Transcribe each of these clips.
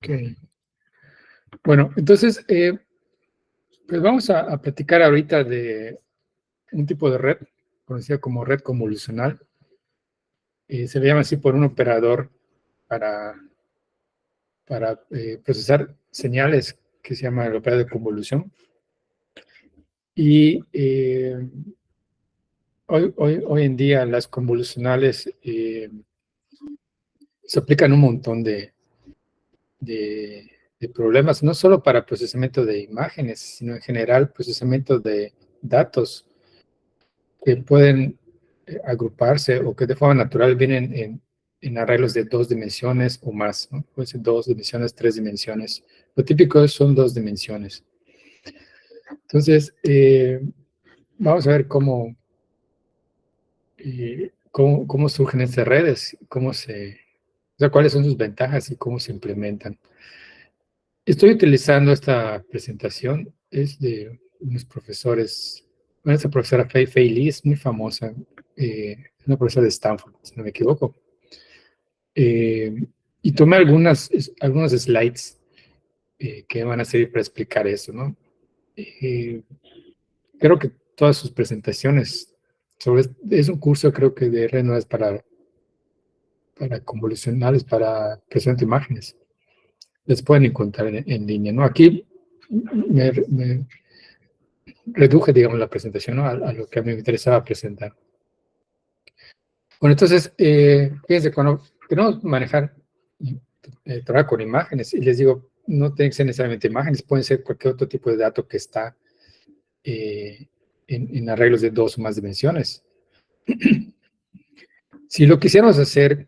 Ok. Bueno, entonces, pues vamos a platicar ahorita de un tipo de red, conocida como red convolucional. Se le llama así por un operador para, para procesar señales que se llama el operador de convolución. Y hoy en día las convolucionales se aplican un montón de, de problemas, no solo para procesamiento de imágenes, sino en general procesamiento de datos que pueden agruparse o que de forma natural vienen en arreglos de 2 dimensiones o más, ¿no? Puede ser 2 dimensiones, 3 dimensiones. Lo típico son 2 dimensiones. Entonces, vamos a ver cómo surgen estas redes, o sea, cuáles son sus ventajas y cómo se implementan. Estoy utilizando esta presentación, es de unos profesores, bueno, esta profesora Fei Li es muy famosa, una profesora de Stanford, si no me equivoco. Eh, y tomé algunos slides que van a servir para explicar eso, ¿no? Eh, Creo que todas sus presentaciones es un curso, creo que de R no es para convolucionales, para procesamiento de imágenes. Les pueden encontrar en línea, ¿no? Aquí me reduje, digamos, la presentación, ¿no? A lo que a mí me interesaba presentar. Bueno, entonces, fíjense, cuando queremos manejar, trabajar con imágenes, y les digo, no tienen que ser necesariamente imágenes, pueden ser cualquier otro tipo de dato que está eh, en arreglos de 2 o más dimensiones. Si lo quisiéramos hacer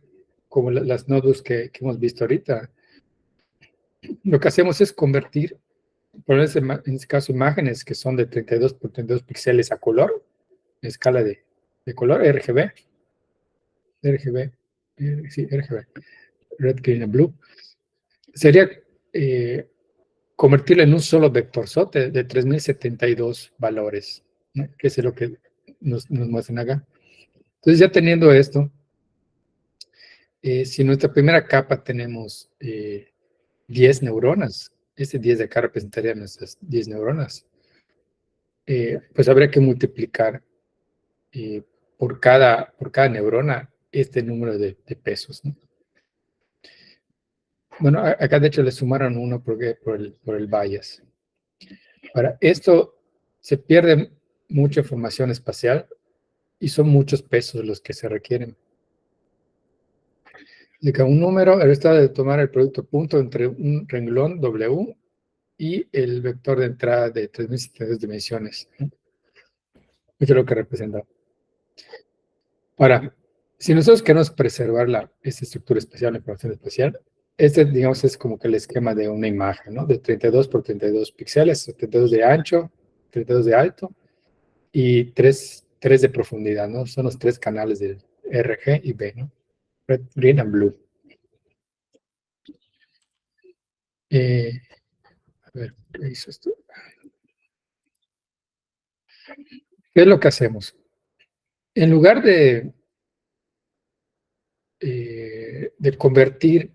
como las notebooks que hemos visto ahorita, lo que hacemos es convertir, por en este caso, imágenes que son de 32 por 32 píxeles a color, en escala de color, RGB, sí, RGB, Red, Green and Blue, sería convertirlo en un solo vector SOT de 3072 valores, ¿no? Que es lo que nos muestran acá. Entonces, ya teniendo esto, si en nuestra primera capa tenemos 10 neuronas, este 10 de acá representaría nuestras 10 neuronas, pues habría que multiplicar eh, por cada neurona este número de pesos, ¿no? Bueno, acá de hecho le sumaron uno por el bias. Para esto se pierde mucha información espacial y son muchos pesos los que se requieren. De que un número, el estado de tomar el producto punto entre un renglón W y el vector de entrada de 3072 dimensiones. Eso es lo que representa. Ahora, si nosotros queremos preservar esta estructura espacial, la información espacial, este, digamos, es como que el esquema de una imagen, ¿no? De 32 por 32 píxeles, 32 de ancho, 32 de alto y 3 de profundidad, ¿no? Son los 3 canales de R, G y B, ¿no? Red, green and blue. A ver, ¿qué hizo esto? ¿Qué es lo que hacemos? En lugar de convertir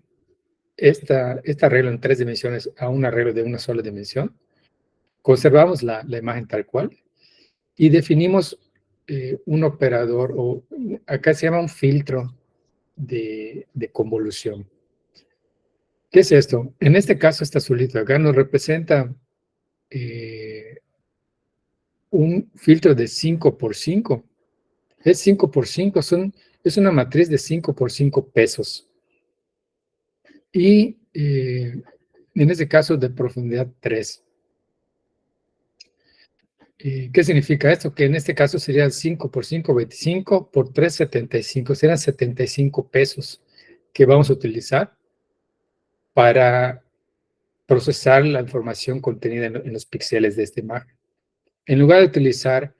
esta arreglo en 3 dimensiones a un arreglo de una sola dimensión, conservamos la imagen tal cual y definimos un operador, o acá se llama un filtro de convolución. ¿Qué es esto? En este caso, este azulito acá nos representa un filtro de 5 por 5. Es 5 por 5, es una matriz de 5 por 5 pesos. Y en este caso de profundidad 3. ¿Qué significa esto? Que en este caso serían 5 por 5, 25, por 3, 75. Serán 75 pesos que vamos a utilizar para procesar la información contenida en los píxeles de esta imagen. En lugar de utilizar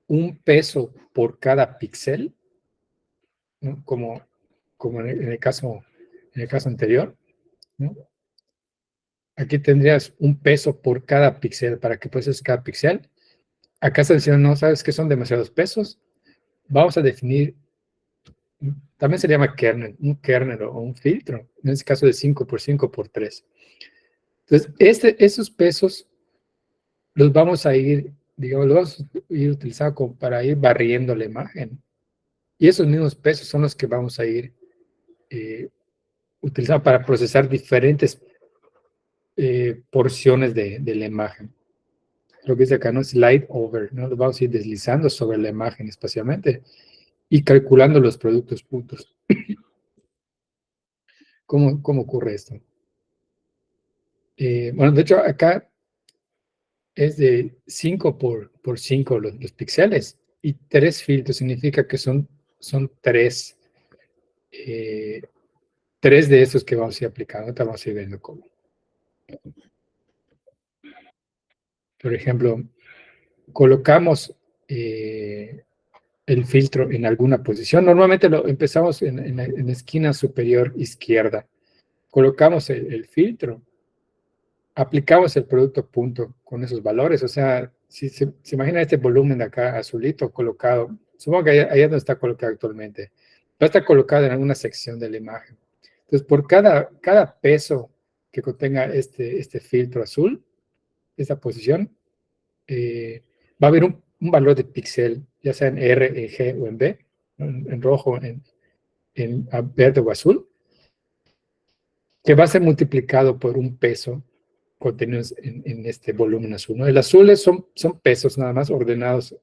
un peso por cada píxel, ¿no? como en el caso anterior, ¿no? Aquí tendrías un peso por cada píxel para que proceses cada píxel. Acá está diciendo, no, ¿sabes qué? Son demasiados pesos. Vamos a definir También se llama kernel, un kernel o un filtro, en este caso de 5 por 5 por 3. Entonces, esos pesos los vamos a ir, digamos, los vamos a ir utilizando como para ir barriendo la imagen. Y esos mismos pesos son los que vamos a ir eh, utilizando para procesar diferentes porciones de la imagen. Lo que dice acá, ¿no? Slide over, ¿no? Los vamos a ir deslizando sobre la imagen espacialmente y calculando los productos puntos. ¿Cómo ocurre esto? Bueno, de hecho, acá es de 5 por 5 los píxeles y 3 filtros significa que son 3, eh, 3 de estos que vamos a ir aplicando. Ahorita vamos a ir viendo cómo. Por ejemplo, colocamos el filtro en alguna posición. Normalmente lo empezamos en la esquina superior izquierda. Colocamos el filtro, aplicamos el producto punto con esos valores. O sea, si se imagina este volumen de acá azulito colocado, supongo que allá donde está colocado actualmente, va a estar colocado en alguna sección de la imagen. Entonces, por cada peso que contenga este filtro azul, esta posición, va a haber un valor de píxel, ya sea en R, en G o en B, en rojo, en verde o azul, que va a ser multiplicado por un peso contenido en este volumen azul, ¿no? El azul son pesos nada más ordenados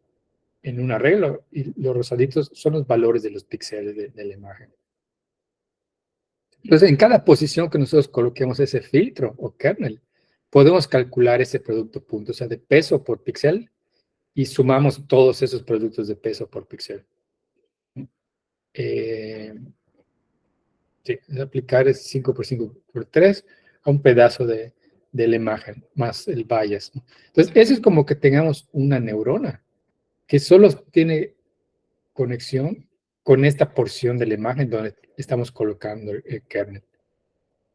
en un arreglo y los rosaditos son los valores de los píxeles de la imagen. Entonces, en cada posición que nosotros coloquemos ese filtro o kernel, podemos calcular ese producto punto, o sea, de peso por píxel, y sumamos todos esos productos de peso por píxel. Eh, sí, es aplicar ese 5 por 5 por 3 a un pedazo de la imagen, más el bias, ¿no? Entonces, eso es como que tengamos una neurona que solo tiene conexión con esta porción de la imagen donde estamos colocando el kernel.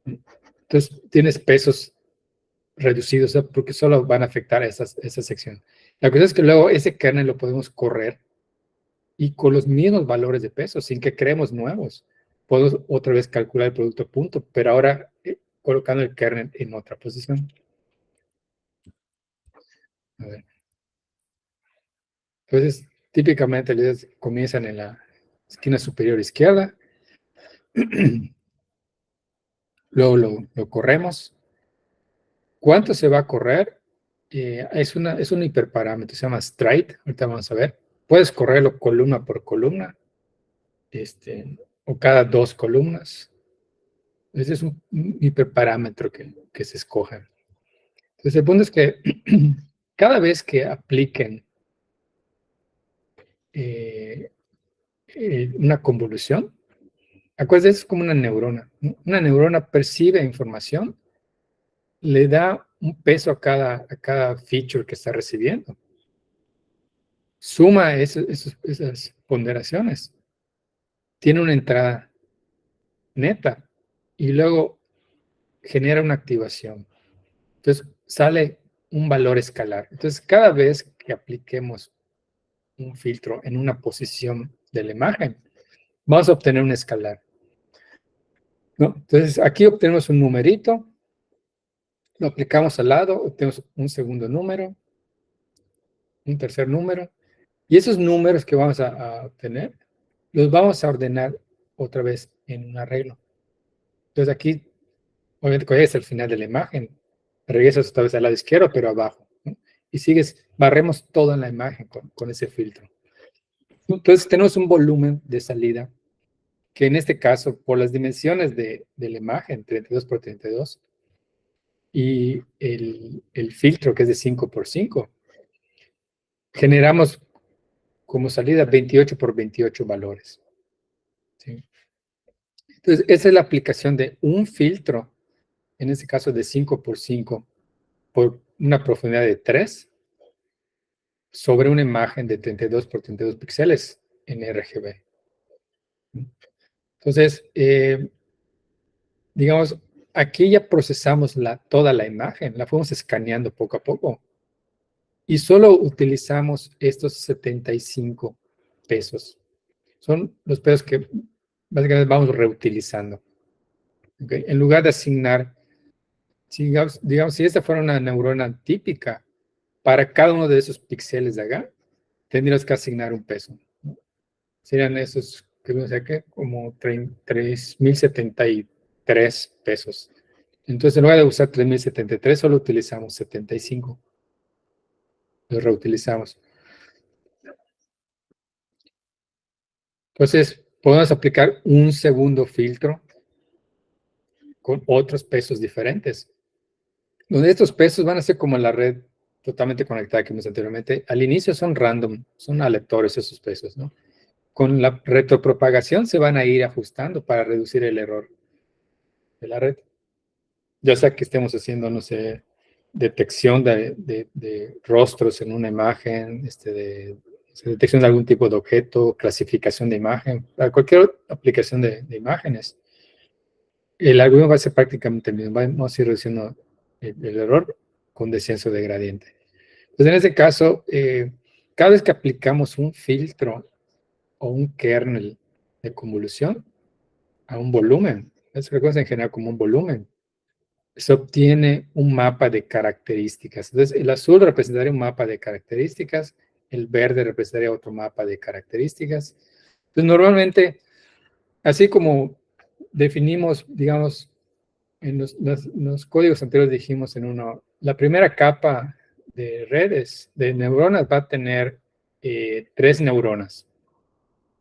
Entonces, tienes pesos reducidos, ¿eh? Porque solo van a afectar a esa sección. La cosa es que luego ese kernel lo podemos correr y con los mismos valores de peso, sin que creemos nuevos, podemos otra vez calcular el producto punto, pero ahora colocando el kernel en otra posición. A ver. Entonces, típicamente les comienzan en la esquina superior izquierda, luego lo corremos. ¿Cuánto se va a correr? Es un hiperparámetro, se llama stride, ahorita vamos a ver. Puedes correrlo columna por columna, o cada 2 columnas. Ese es un hiperparámetro que se escoge. Entonces, el punto es que cada vez que apliquen eh, una convolución, acuérdense, es como una neurona, ¿no? Una neurona percibe información, le da un peso a cada feature que está recibiendo, suma esas ponderaciones, tiene una entrada neta y luego genera una activación. Entonces, sale un valor escalar. Entonces, cada vez que apliquemos un filtro en una posición de la imagen, vamos a obtener un escalar, ¿no? Entonces, aquí obtenemos un numerito, lo aplicamos al lado, obtenemos un segundo número, un tercer número, y esos números que vamos a obtener, los vamos a ordenar otra vez en un arreglo. Entonces, aquí, obviamente, cuando llegues al final de la imagen, regresas otra vez al lado izquierdo, pero abajo, ¿no? Y sigues, barremos toda la imagen con ese filtro. Entonces, tenemos un volumen de salida que en este caso, por las dimensiones de la imagen, 32 por 32, y el filtro que es de 5 por 5, generamos como salida 28 por 28 valores, ¿sí? Entonces, esa es la aplicación de un filtro, en este caso de 5 por 5, por una profundidad de 3, sobre una imagen de 32 por 32 píxeles en RGB. Entonces, digamos, aquí ya procesamos toda la imagen, la fuimos escaneando poco a poco y solo utilizamos estos 75 pesos. Son los pesos que básicamente vamos reutilizando. ¿Okay? En lugar de asignar, digamos, si esta fuera una neurona típica, para cada uno de esos píxeles de acá, tendrías que asignar un peso, ¿no? Serían esos, que no sé qué, como 3.073 pesos. Entonces, en lugar de usar 3.073, solo utilizamos 75. Los reutilizamos. Entonces, podemos aplicar un segundo filtro con otros pesos diferentes, donde estos pesos van a ser como la red totalmente conectada que vimos anteriormente. Al inicio son random, son aleatorios esos pesos, ¿no? Con la retropropagación se van a ir ajustando para reducir el error de la red. Ya sea que estemos haciendo, no sé, detección de rostros en una imagen, detección de algún tipo de objeto, clasificación de imagen, para cualquier aplicación de imágenes. El algoritmo va a ser prácticamente el mismo, vamos a ir reduciendo el error con descenso de gradiente. Entonces, en este caso, cada vez que aplicamos un filtro o un kernel de convolución a un volumen, eso se reconoce en general como un volumen, se obtiene un mapa de características. Entonces, el azul representaría un mapa de características, el verde representaría otro mapa de características. Entonces, normalmente, así como definimos, digamos, en los códigos anteriores dijimos en uno, la primera capa de redes, de neuronas, va a tener 3 neuronas.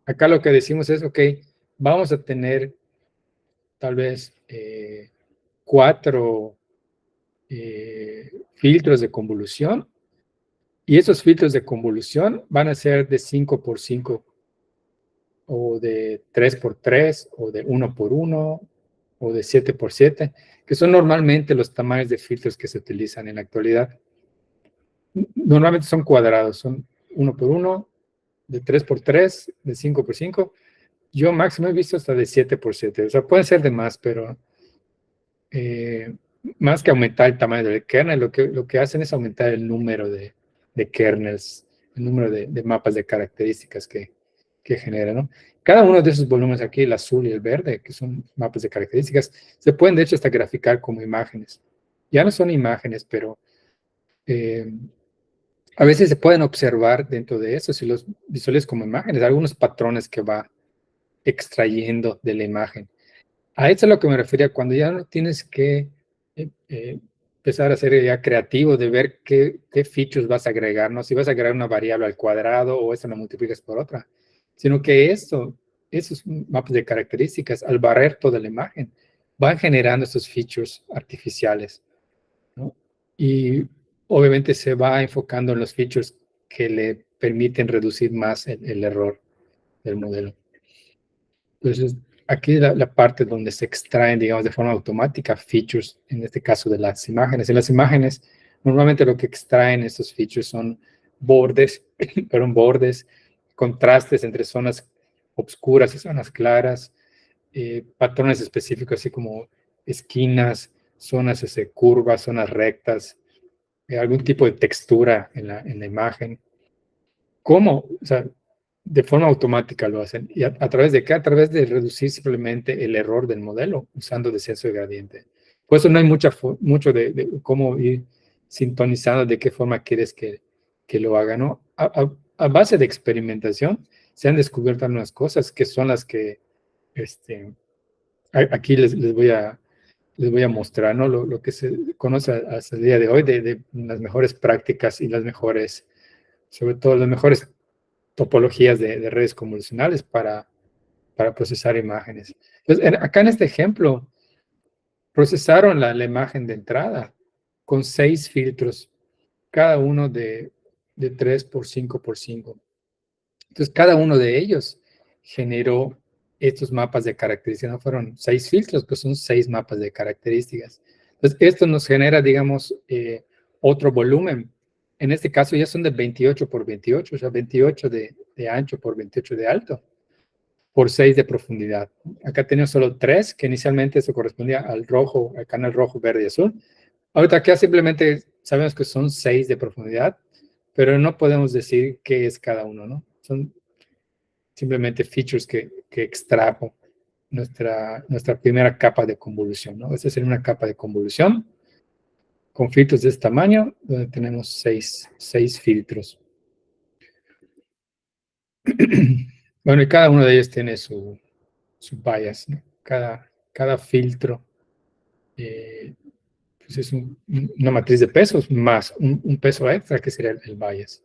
Acá lo que decimos es, ok, vamos a tener tal vez 4 filtros de convolución, y esos filtros de convolución van a ser de 5x5, o de 3x3, o de 1x1, o de 7x7, que son normalmente los tamaños de filtros que se utilizan en la actualidad. Normalmente son cuadrados, son 1x1, de 3x3, de 5x5. Yo máximo he visto hasta de 7x7, o sea, pueden ser de más, pero eh, más que aumentar el tamaño del kernel, lo que hacen es aumentar el número de kernels, el número de mapas de características que genera, ¿no? Cada uno de esos volúmenes aquí, el azul y el verde, que son mapas de características, se pueden de hecho hasta graficar como imágenes. Ya no son imágenes, pero a veces se pueden observar dentro de eso, si los visuales como imágenes, algunos patrones que va extrayendo de la imagen. A eso es a lo que me refería, cuando ya no tienes que empezar a ser ya creativo de ver qué features vas a agregar, ¿no? Si vas a agregar una variable al cuadrado o esta la multiplicas por otra, sino que esos mapas de características, al barrer toda la imagen, van generando esos features artificiales, ¿no? Y obviamente se va enfocando en los features que le permiten reducir más el error del modelo. Entonces, aquí la parte donde se extraen, digamos, de forma automática features, en este caso de las imágenes. En las imágenes, normalmente lo que extraen estos features son bordes, perdón, bordes, contrastes entre zonas oscuras y zonas claras, patrones específicos, así como esquinas, zonas curvas, zonas rectas, algún tipo de textura en la imagen. ¿Cómo? O sea, de forma automática lo hacen. ¿Y a través de qué? A través de reducir simplemente el error del modelo usando descenso de gradiente. Por eso no hay mucho de cómo ir sintonizando de qué forma quieres que lo haga, ¿no? A base de experimentación se han descubierto algunas cosas que son las que aquí les voy a mostrar, ¿no? Lo que se conoce hasta el día de hoy de las mejores prácticas y las mejores, sobre todo las mejores topologías de redes convolucionales para procesar imágenes. Entonces, acá en este ejemplo, procesaron la imagen de entrada con 6 filtros, cada uno de 3x5x5. Entonces, cada uno de ellos generó estos mapas de características. No fueron 6 filtros, pues son 6 mapas de características. Entonces, esto nos genera, digamos, otro volumen. En este caso ya son de 28x28, o sea, 28 de ancho por 28 de alto, por 6 de profundidad. Acá tenemos solo 3, que inicialmente eso correspondía al rojo, al canal rojo, verde y azul. Ahorita acá simplemente sabemos que son 6 de profundidad, pero no podemos decir qué es cada uno, ¿no? Son simplemente features que extrajo. nuestra primera capa de convolución, ¿no? Esta sería una capa de convolución con filtros de este tamaño, donde tenemos seis filtros. Bueno, y cada uno de ellos tiene su bias, ¿no? Cada filtro pues es una matriz de pesos más un peso extra, que sería el bias.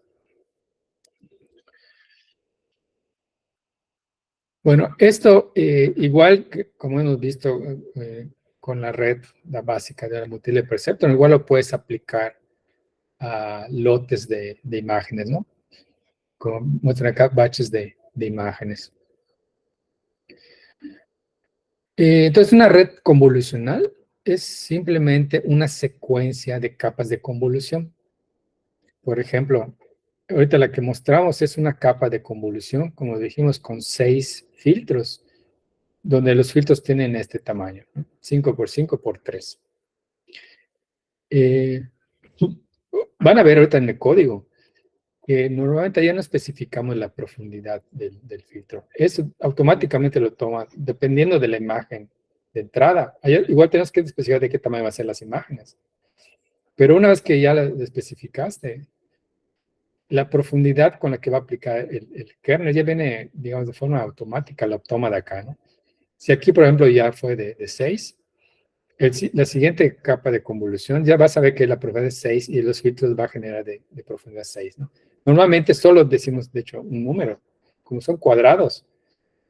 Bueno, esto, igual que como hemos visto con la red, la básica de la Multi-Layer Perceptron, igual lo puedes aplicar a lotes de imágenes, ¿no? Como muestran acá, batches de imágenes. Entonces, una red convolucional es simplemente una secuencia de capas de convolución. Por ejemplo, ahorita la que mostramos es una capa de convolución, como dijimos, con 6 filtros, donde los filtros tienen este tamaño, ¿no? 5 por 5 por 3. Van a ver ahorita en el código que normalmente ya no especificamos la profundidad del filtro. Eso automáticamente lo toma dependiendo de la imagen de entrada. Igual tenemos que especificar de qué tamaño van a ser las imágenes. Pero una vez que ya la especificaste, la profundidad con la que va a aplicar el kernel ya viene, digamos, de forma automática, la toma de acá, ¿no? Si aquí, por ejemplo, ya fue de 6, la siguiente capa de convolución ya vas a ver que la profundidad es 6 y los filtros va a generar de profundidad 6, ¿no? Normalmente solo decimos, de hecho, un número. Como son cuadrados,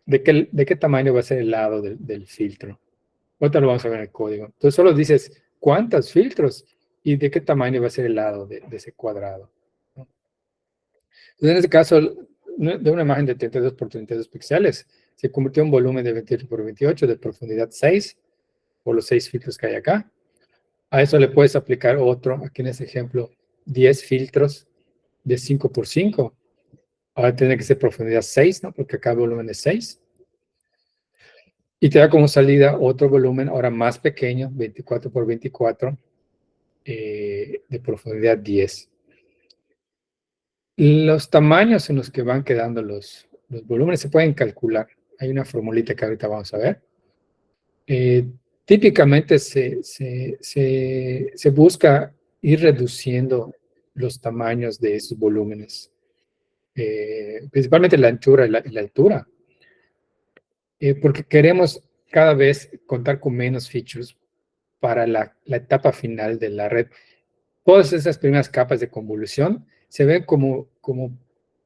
¿de qué tamaño va a ser el lado del filtro? Ahorita lo vamos a ver en el código. Entonces solo dices cuántos filtros y de qué tamaño va a ser el lado de ese cuadrado, ¿no? Entonces, en este caso, de una imagen de 32 por 32 píxeles, se convirtió en un volumen de 28 por 28 de profundidad 6, por los 6 filtros que hay acá. A eso le puedes aplicar otro, aquí en este ejemplo, 10 filtros de 5 por 5. Ahora tiene que ser profundidad 6, ¿no? Porque acá el volumen es 6. Y te da como salida otro volumen, ahora más pequeño, 24 por 24, de profundidad 10. Los tamaños en los que van quedando los volúmenes se pueden calcular. Hay una formulita que ahorita vamos a ver. Típicamente se busca ir reduciendo los tamaños de esos volúmenes, principalmente la anchura y la altura, porque queremos cada vez contar con menos features para la etapa final de la red. Todas esas primeras capas de convolución se ven como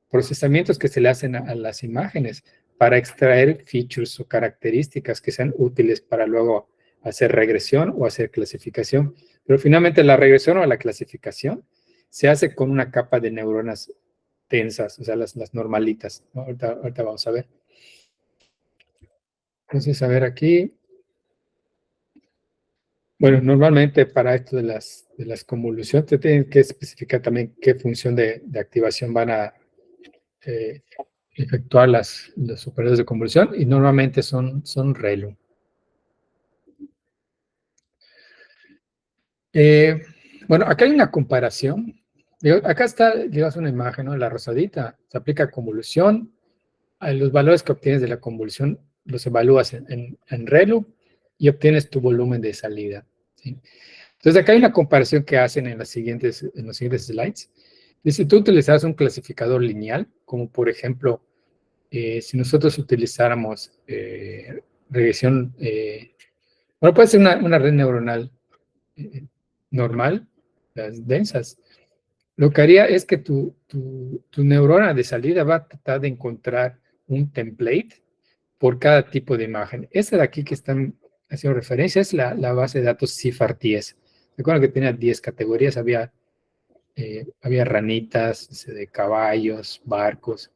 procesamientos que se le hacen a las imágenes para extraer features o características que sean útiles para luego hacer regresión o hacer clasificación. Pero finalmente la regresión o la clasificación se hace con una capa de neuronas tensas, o sea, las normalitas, ¿no? Ahorita vamos a ver. Entonces, a ver aquí. Bueno, normalmente para esto de las convoluciones, te tienen que especificar también qué función de activación van a efectuar los operadores de convolución, y normalmente son ReLU. Bueno, acá hay una comparación. Acá está, digamos, una imagen, ¿no? La rosadita, se aplica convolución. A los valores que obtienes de la convolución los evalúas en ReLU y obtienes tu volumen de salida, ¿sí? Entonces, acá hay una comparación que hacen en los siguientes slides. Y si tú utilizas un clasificador lineal, como por ejemplo, si nosotros utilizáramos regresión, bueno, puede ser una red neuronal normal, las densas. Lo que haría es que tu neurona de salida va a tratar de encontrar un template por cada tipo de imagen. Esta de aquí que están haciendo referencia es la base de datos CIFAR-10. Recuerdo que tenía 10 categorías, había ranitas, de caballos, barcos.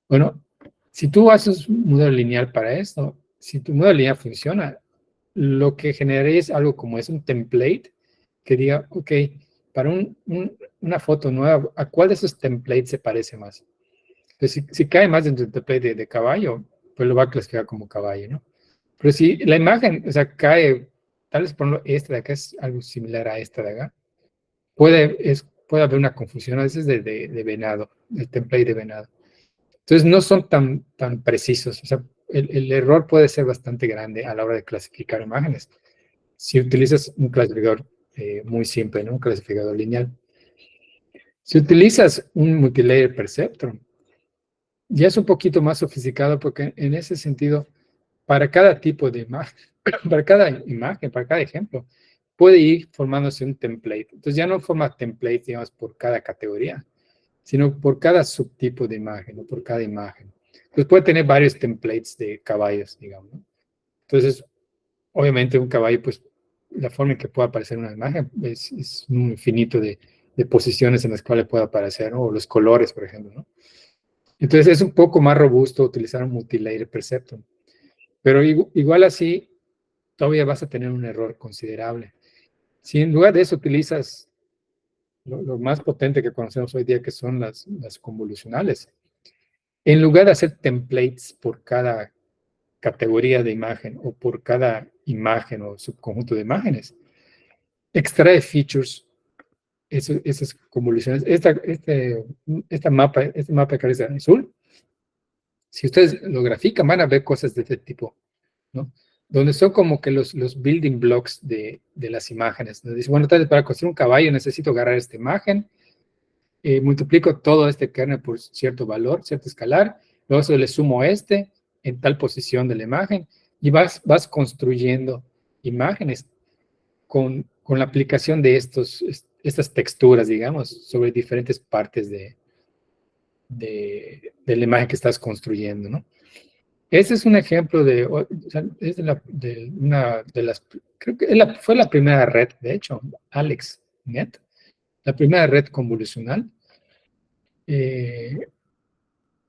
Bueno, si tú haces un modelo lineal para esto, si tu modelo lineal funciona, lo que generaría es algo como es un template que diga, ok, para una foto nueva, ¿a cuál de esos templates se parece más? Entonces, si cae más dentro del template de caballo, pues lo va a clasificar como caballo, ¿no? Pero si la imagen, o sea, cae, tal vez por ejemplo, esta de acá es algo similar a esta de acá, puede haber una confusión a veces de venado, el template de venado. Entonces no son tan precisos. O sea, el error puede ser bastante grande a la hora de clasificar imágenes. Si utilizas un clasificador muy simple, ¿no? Un clasificador lineal. Si utilizas un multilayer perceptron, ya es un poquito más sofisticado porque en ese sentido, para cada tipo de imagen, para cada ejemplo, puede ir formándose un template. Entonces ya no forma template, digamos, por cada categoría, sino por cada subtipo de imagen o por cada imagen. Entonces puede tener varios templates de caballos, digamos, ¿no? Entonces, obviamente un caballo, pues la forma en que pueda aparecer una imagen es un infinito de posiciones en las cuales puede aparecer, ¿no? O los colores, por ejemplo, ¿no? Entonces es un poco más robusto utilizar un multilayer perceptron. Pero igual así, todavía vas a tener un error considerable. Si en lugar de eso utilizas lo más potente que conocemos hoy día, que son las convolucionales, en lugar de hacer templates por cada categoría de imagen o por cada imagen o subconjunto de imágenes, extrae features, esas convoluciones. Este mapa que es azul, si ustedes lo grafican, van a ver cosas de este tipo, ¿no? Donde son como que los building blocks de las imágenes. Donde dice, bueno, tal vez para construir un caballo necesito agarrar esta imagen, multiplico todo este kernel por cierto valor, cierto escalar, luego eso le sumo este en tal posición de la imagen y vas construyendo imágenes con la aplicación de estas texturas, digamos, sobre diferentes partes de la imagen que estás construyendo, ¿no? Ese es un ejemplo o sea, es de una de las, creo que fue la primera red, de hecho, AlexNet, la primera red convolucional, y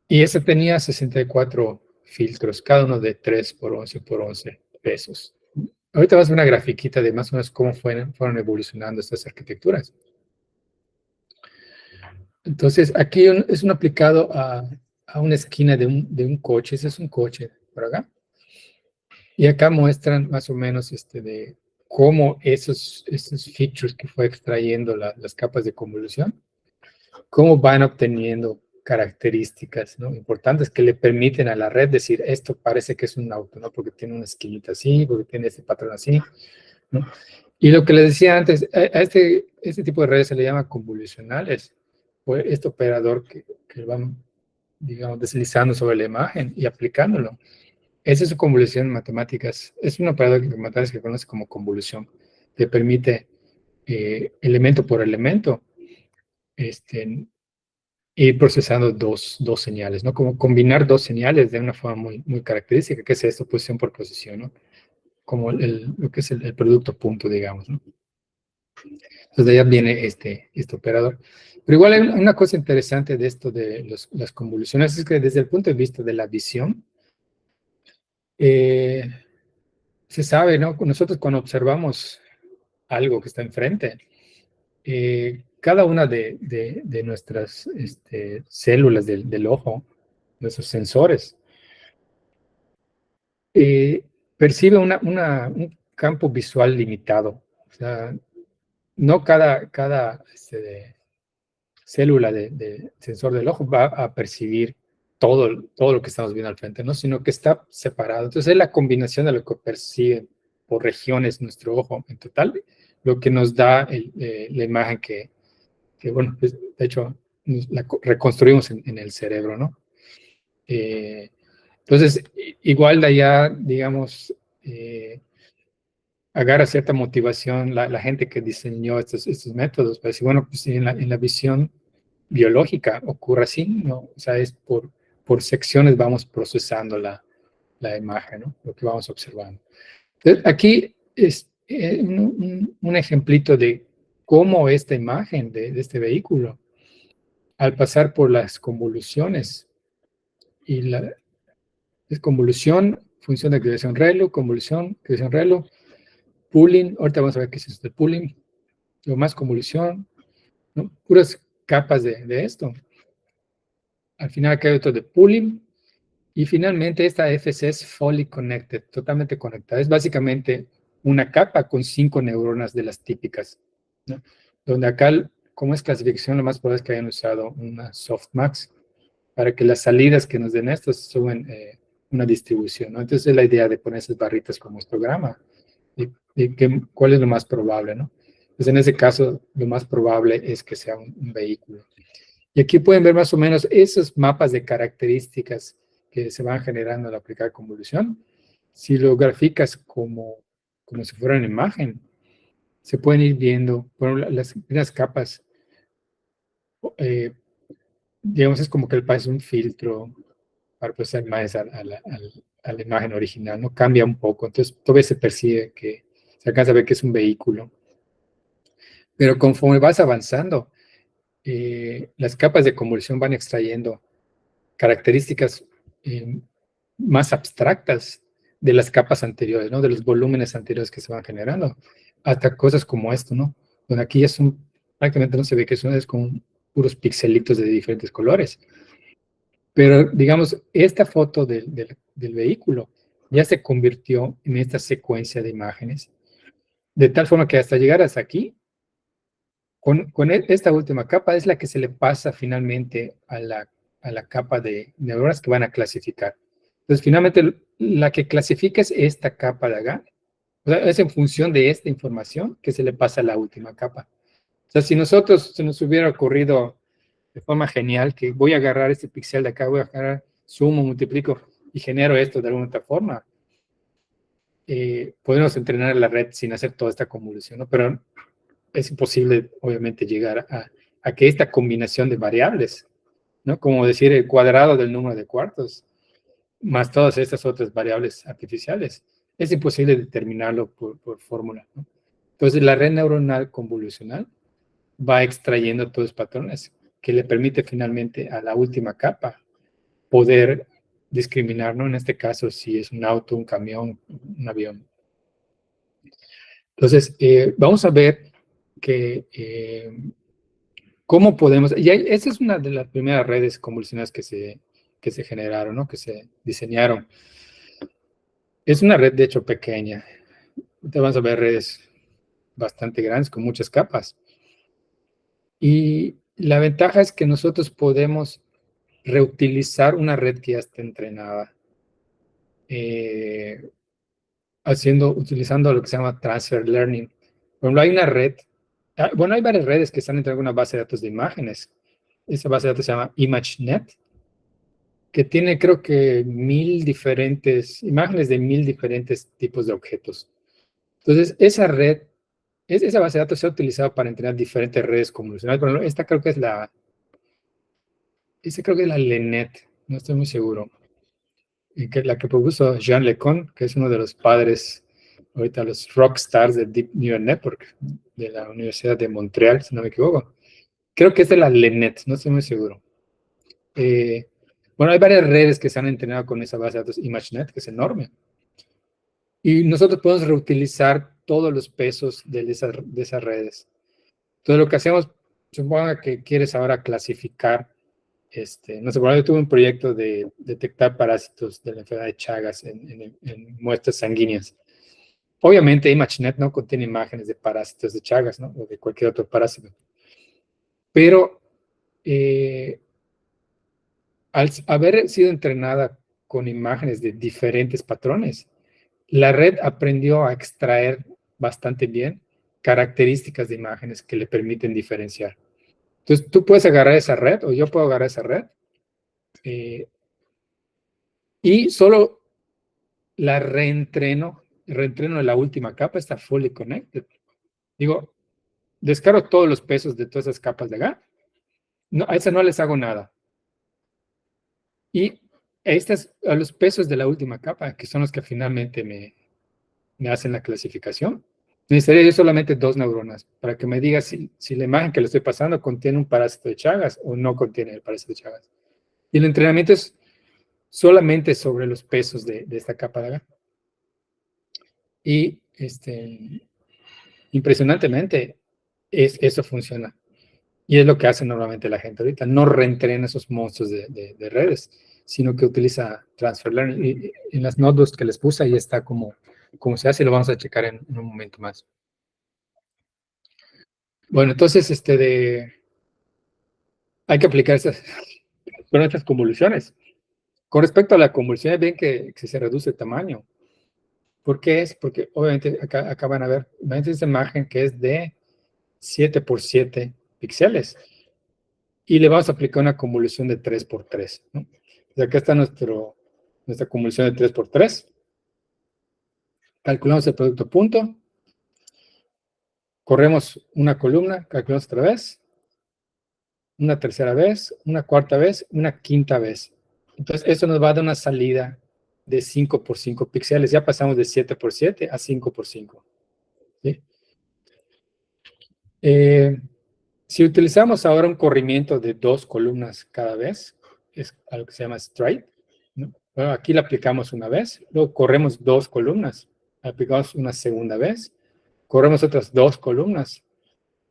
ese tenía 64 filtros, cada uno de 3 por 11 por 11 pesos. Ahorita vas a ver una grafiquita de más o menos cómo fueron evolucionando estas arquitecturas. Entonces, aquí es un aplicado a una esquina de un coche. Ese es un coche, por acá. Y acá muestran más o menos de cómo esos features que fue extrayendo las capas de convolución, cómo van obteniendo características, ¿no? Importantes que le permiten a la red decir, esto parece que es un auto, ¿no? Porque tiene una esquinita así, porque tiene este patrón así, ¿no? Y lo que les decía antes, a este tipo de redes se le llama convolucionales, o este operador que van, digamos, deslizando sobre la imagen y aplicándolo. Esa es su convolución en matemáticas. Es un operador de matemáticas que conoce como convolución, que permite elemento por elemento ir procesando dos señales, ¿no? Como combinar dos señales de una forma muy característica, que es esto, posición por posición, ¿no? Como lo que es el producto punto, digamos, ¿no? Entonces de allá viene este operador. Pero igual hay una cosa interesante de esto de las convoluciones, es que desde el punto de vista de la visión, eh, se sabe, ¿no? Nosotros cuando observamos algo que está enfrente, cada una de nuestras células del ojo, nuestros sensores, eh, percibe un campo visual limitado. O sea, no cada célula de sensor del ojo va a percibir todo lo que estamos viendo al frente, ¿no? Sino que está separado. Entonces es la combinación de lo que percibe por regiones nuestro ojo en total, lo que nos da la imagen bueno, pues, de hecho, la reconstruimos en el cerebro, ¿no? Eh, entonces, igual de allá, digamos, agarra cierta motivación la gente que diseñó estos métodos, para decir, bueno, pues en la visión biológica ocurre así, ¿no? O sea, es por secciones vamos procesando la imagen, ¿no? Lo que vamos observando. Entonces, aquí es un ejemplito de cómo esta imagen de este vehículo, al pasar por las convoluciones, y la es convolución, función de activación relo, convolución, activación relo, pooling, ahorita vamos a ver qué es esto de pooling, lo más convolución, ¿no? Puras capas de esto. Al final acá hay otro de pooling, y finalmente esta FC es fully connected, totalmente conectada. Es básicamente una capa con 5 neuronas de las típicas, ¿no? Donde acá, como es clasificación, lo más probable es que hayan usado una softmax para que las salidas que nos den estos suben una distribución, ¿no? Entonces es la idea de poner esas barritas como histograma, cuál es lo más probable, ¿no? Pues en ese caso, lo más probable es que sea un vehículo. Y aquí pueden ver más o menos esos mapas de características que se van generando al aplicar convolución. Si lo graficas como si fuera una imagen, se pueden ir viendo, bueno, las primeras capas, eh, digamos, es como que el es un filtro para procesar más a la imagen original, ¿no? Cambia un poco, entonces todavía se percibe que se alcanza a ver que es un vehículo. Pero conforme vas avanzando, las capas de convolución van extrayendo características eh, más abstractas de las capas anteriores, ¿no? De los volúmenes anteriores que se van generando, hasta cosas como esto, ¿no? Donde aquí es prácticamente no se ve que es con puros pixelitos de diferentes colores. Pero, digamos, esta foto del vehículo ya se convirtió en esta secuencia de imágenes, de tal forma que hasta llegar hasta aquí, con esta última capa es la que se le pasa finalmente a la capa de neuronas que van a clasificar. Entonces, finalmente, la que clasifica es esta capa de acá. O sea, es en función de esta información que se le pasa a la última capa. O sea, si nosotros se nos hubiera ocurrido de forma genial que voy a agarrar este píxel de acá, voy a agarrar, sumo, multiplico y genero esto de alguna otra forma, podemos entrenar la red sin hacer toda esta convolución, ¿no? Pero es imposible, obviamente, llegar a que esta combinación de variables, ¿no? Como decir el cuadrado del número de cuartos, más todas estas otras variables artificiales, es imposible determinarlo por fórmula, ¿no? Entonces, la red neuronal convolucional va extrayendo todos los patrones que le permite finalmente a la última capa poder discriminar, ¿no? En este caso, si es un auto, un camión, un avión. Entonces, vamos a ver que cómo podemos, y esa es una de las primeras redes convolucionales que se generaron, ¿no? Que se diseñaron. Es una red, de hecho, pequeña. Te vamos a ver redes bastante grandes con muchas capas. Y la ventaja es que nosotros podemos reutilizar una red que ya está entrenada, eh, utilizando lo que se llama transfer learning. Por ejemplo, hay una red, bueno, hay varias redes que están entre una base de datos de imágenes. Esa base de datos se llama ImageNet, que tiene creo que 1000 diferentes imágenes de 1000 diferentes tipos de objetos. Entonces, esa red, esa base de datos se ha utilizado para entrenar diferentes redes convolucionales. Bueno, esta creo que es esta creo que es la LeNet, no estoy muy seguro. Y que la que propuso Jean LeCun, que es uno de los padres, ahorita los rockstars de Deep Neural Network, de la Universidad de Montreal, si no me equivoco. Creo que es de la LeNet, no estoy muy seguro. Eh, bueno, hay varias redes que se han entrenado con esa base de datos ImageNet, que es enorme. Y nosotros podemos reutilizar todos los pesos de esas redes. Entonces, lo que hacemos, suponga que quieres ahora clasificar, no sé, por ejemplo, yo tuve un proyecto de detectar parásitos de la enfermedad de Chagas en muestras sanguíneas. Obviamente, ImageNet no contiene imágenes de parásitos de Chagas, ¿no? O de cualquier otro parásito. Pero al haber sido entrenada con imágenes de diferentes patrones, la red aprendió a extraer bastante bien características de imágenes que le permiten diferenciar. Entonces, tú puedes agarrar esa red, o yo puedo agarrar esa red, y solo la reentreno en la última capa, está fully connected. Digo, descargo todos los pesos de todas esas capas de acá. No, a esa no les hago nada. Y a los pesos de la última capa, que son los que finalmente me hacen la clasificación, necesitaría yo solamente dos neuronas para que me diga si la imagen que le estoy pasando contiene un parásito de Chagas o no contiene el parásito de Chagas. Y el entrenamiento es solamente sobre los pesos de esta capa de acá. Y impresionantemente, eso funciona. Y es lo que hace normalmente la gente ahorita. No reentrena esos monstruos de redes, sino que utiliza Transfer Learning. Y en las nodos que les puse, ahí está como se hace y lo vamos a checar en un momento más. Bueno, entonces, hay que aplicar estas convoluciones. Con respecto a la convolución, ven que se reduce el tamaño. ¿Por qué es? Porque obviamente acá van a ver, imagínense esta imagen que es de 7 por 7 píxeles y le vamos a aplicar una convolución de 3 por 3, ¿no? Y acá está nuestra convolución de 3 por 3. Calculamos el producto punto, corremos una columna, calculamos otra vez, una tercera vez, una cuarta vez, una quinta vez. Entonces, eso nos va a dar una salida de 5 por 5 píxeles. Ya pasamos de 7 por 7 a 5 por 5. ¿Sí? Si utilizamos ahora un corrimiento de 2 columnas cada vez, es algo que se llama stride, ¿no? Bueno, aquí le aplicamos una vez, luego corremos 2 columnas, aplicamos una segunda vez, corremos otras 2 columnas,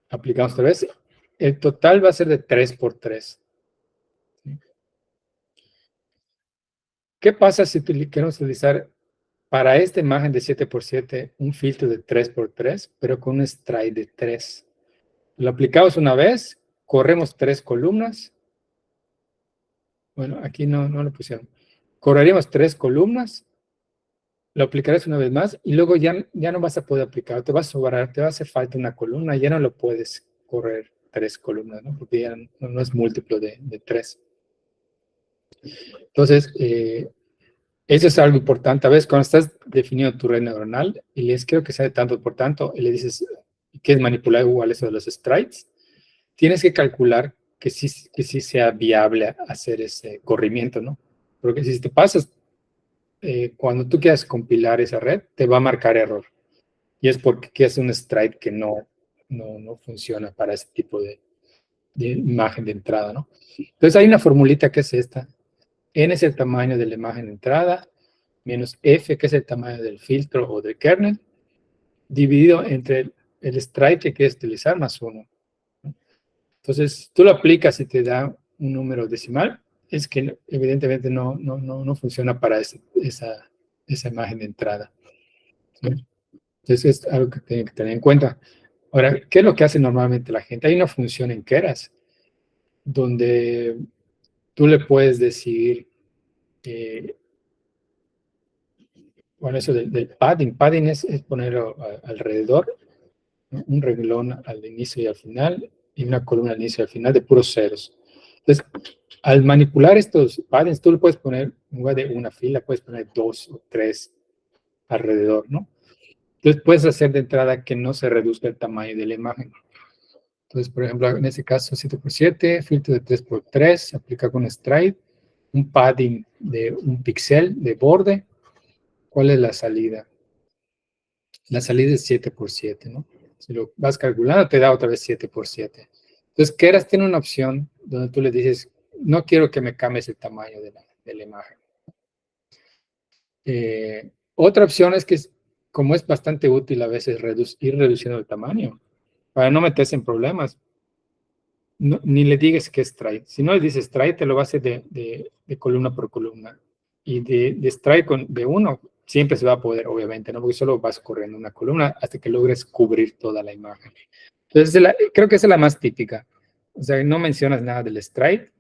aplicamos otra vez. El total va a ser de 3 por 3. ¿Qué pasa si queremos utilizar para esta imagen de 7 por 7 un filtro de 3 por 3, pero con un stride de 3? Lo aplicamos una vez, corremos 3 columnas. Bueno, aquí no lo pusieron. Correríamos 3 columnas, lo aplicarás una vez más y luego ya no vas a poder aplicar, te va a sobrar, te va a hacer falta una columna, ya no lo puedes correr 3 columnas, ¿no? Porque ya no es múltiplo de 3. Entonces, eso es algo importante. A veces cuando estás definiendo tu red neuronal y les quiero que sea de tanto por tanto, y le dices que es manipular igual eso de los strides, tienes que calcular que sí sea viable hacer ese corrimiento, ¿no? Porque si te pasas, cuando tú quieras compilar esa red, te va a marcar error. Y es porque es un stride que no funciona para ese tipo de imagen de entrada, ¿no? Entonces hay una formulita que es esta. N es el tamaño de la imagen de entrada, menos F, que es el tamaño del filtro o del kernel, dividido entre el stride que quieres utilizar más 1. Entonces, tú lo aplicas y te da un número decimal, es que evidentemente no funciona para esa imagen de entrada. ¿Sí? Entonces, es algo que tienen que tener en cuenta. Ahora, ¿qué es lo que hace normalmente la gente? Hay una función en Keras donde tú le puedes decir, bueno, eso del padding. Padding es ponerlo alrededor, ¿no? Un renglón al inicio y al final, y una columna al inicio y al final de puros ceros. Entonces, al manipular estos paddings, tú le puedes poner, en lugar de una fila, puedes poner 2 o 3 alrededor, ¿no? Entonces, puedes hacer de entrada que no se reduzca el tamaño de la imagen. Entonces, por ejemplo, en este caso, 7 por 7, filtro de 3 por 3, aplica con stride, un padding de un píxel de borde. ¿Cuál es la salida? La salida es 7 por 7, ¿no? Si lo vas calculando, te da otra vez 7 por 7. Entonces, Keras tiene una opción donde tú le dices, no quiero que me cambies el tamaño de la imagen. Otra opción es que, como es bastante útil a veces ir reduciendo el tamaño, para no meterse en problemas, ni le digas que es stride. Si no le dices stride, te lo va a hacer de columna por columna. Y de stride de uno, siempre se va a poder, obviamente, ¿no? Porque solo vas corriendo una columna hasta que logres cubrir toda la imagen. Entonces, creo que esa es la más típica. O sea, no mencionas nada del stride.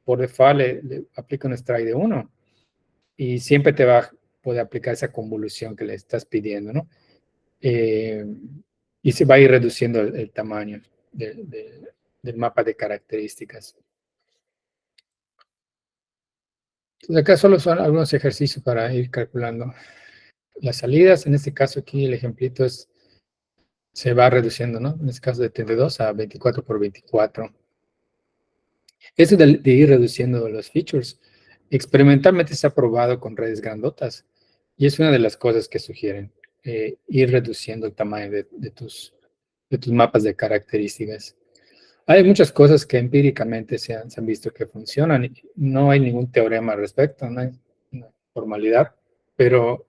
Por default, le aplica un stride de uno. Y siempre te va a poder aplicar esa convolución que le estás pidiendo, ¿no? Y se va a ir reduciendo el tamaño del mapa de características. Entonces acá solo son algunos ejercicios para ir calculando las salidas. En este caso aquí el ejemplito se va reduciendo, ¿no? En este caso de 32 a 24 por 24. Eso de ir reduciendo los features, experimentalmente se ha probado con redes grandotas y es una de las cosas que sugieren, ir reduciendo el tamaño de tus mapas de características. Hay muchas cosas que empíricamente se han visto que funcionan y no hay ningún teorema al respecto, no hay una formalidad, pero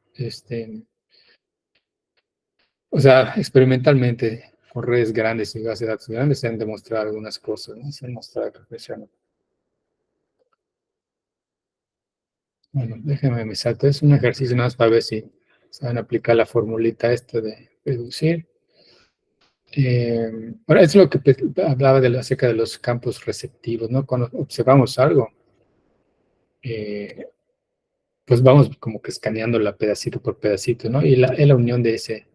o sea, experimentalmente con redes grandes y bases de datos grandes se han demostrado algunas cosas, ¿no? Se han mostrado que funcionan. Bueno, déjenme me salto. Es un ejercicio nada más para ver si saben aplicar la formulita esta de reducir. Ahora, es lo que hablaba acerca de los campos receptivos, ¿no? Cuando observamos algo, pues vamos como que escaneándola pedacito por pedacito, ¿no? Y es la unión de ese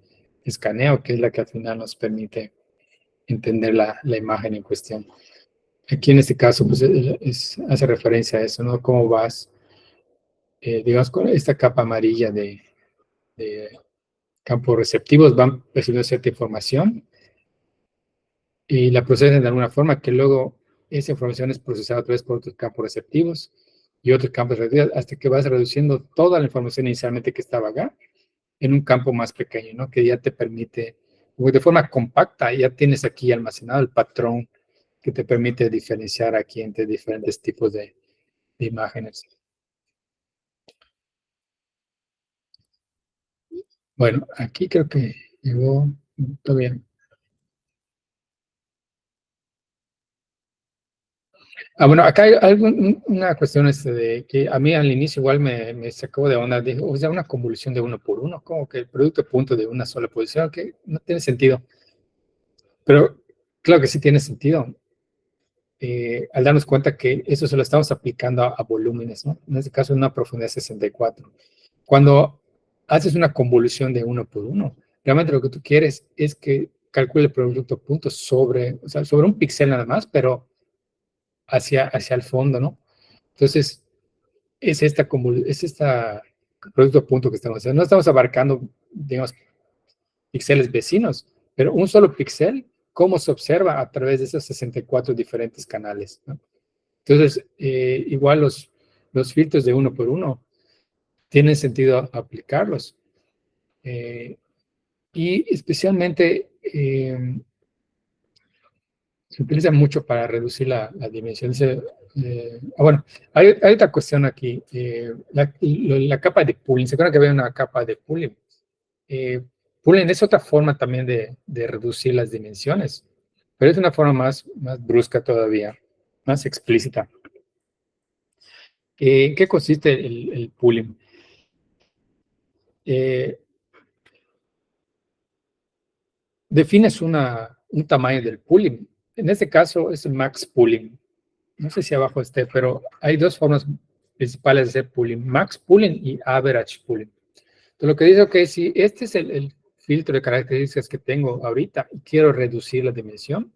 escaneo que es la que al final nos permite entender la imagen en cuestión. Aquí en este caso, pues hace referencia a eso, ¿no? Cómo vas, digamos, con esta capa amarilla de campos receptivos, van recibiendo cierta información y la procesan de alguna forma que luego esa información es procesada otra vez por otros campos receptivos y otros campos receptivos hasta que vas reduciendo toda la información inicialmente que estaba acá en un campo más pequeño, ¿no? Que ya te permite, de forma compacta, ya tienes aquí almacenado el patrón que te permite diferenciar aquí entre diferentes tipos de imágenes. Bueno, aquí creo que llegó todavía. Bueno, acá hay una cuestión de que a mí al inicio igual me sacó de onda, dijo, o sea, una convolución de uno por uno, como que el producto punto de una sola posición, que no tiene sentido. Pero claro que sí tiene sentido, al darnos cuenta que eso se lo estamos aplicando a volúmenes, ¿no? En este caso, una profundidad 64. Cuando haces una convolución de uno por uno, realmente lo que tú quieres es que calcule el producto punto sobre, o sea, sobre un píxel nada más, pero hacia el fondo, ¿no? Entonces, es esta producto punto que estamos haciendo. No estamos abarcando, digamos, píxeles vecinos, pero un solo píxel, cómo se observa a través de esos 64 diferentes canales, ¿no? Entonces, igual los filtros de uno por uno tienen sentido aplicarlos. Y especialmente se utiliza mucho para reducir la dimensión. Bueno, hay otra cuestión aquí. La capa de pooling. ¿Se acuerdan que había una capa de pooling? Pooling es otra forma también de reducir las dimensiones, pero es una forma más brusca todavía, más explícita. ¿En qué consiste el pooling? Eh, defines un tamaño del pooling. En este caso es el max pooling. No sé si abajo esté, pero hay dos formas principales de hacer pooling: max pooling y average pooling. Entonces, lo que dice, ok, si este es el filtro de características que tengo ahorita y quiero reducir la dimensión,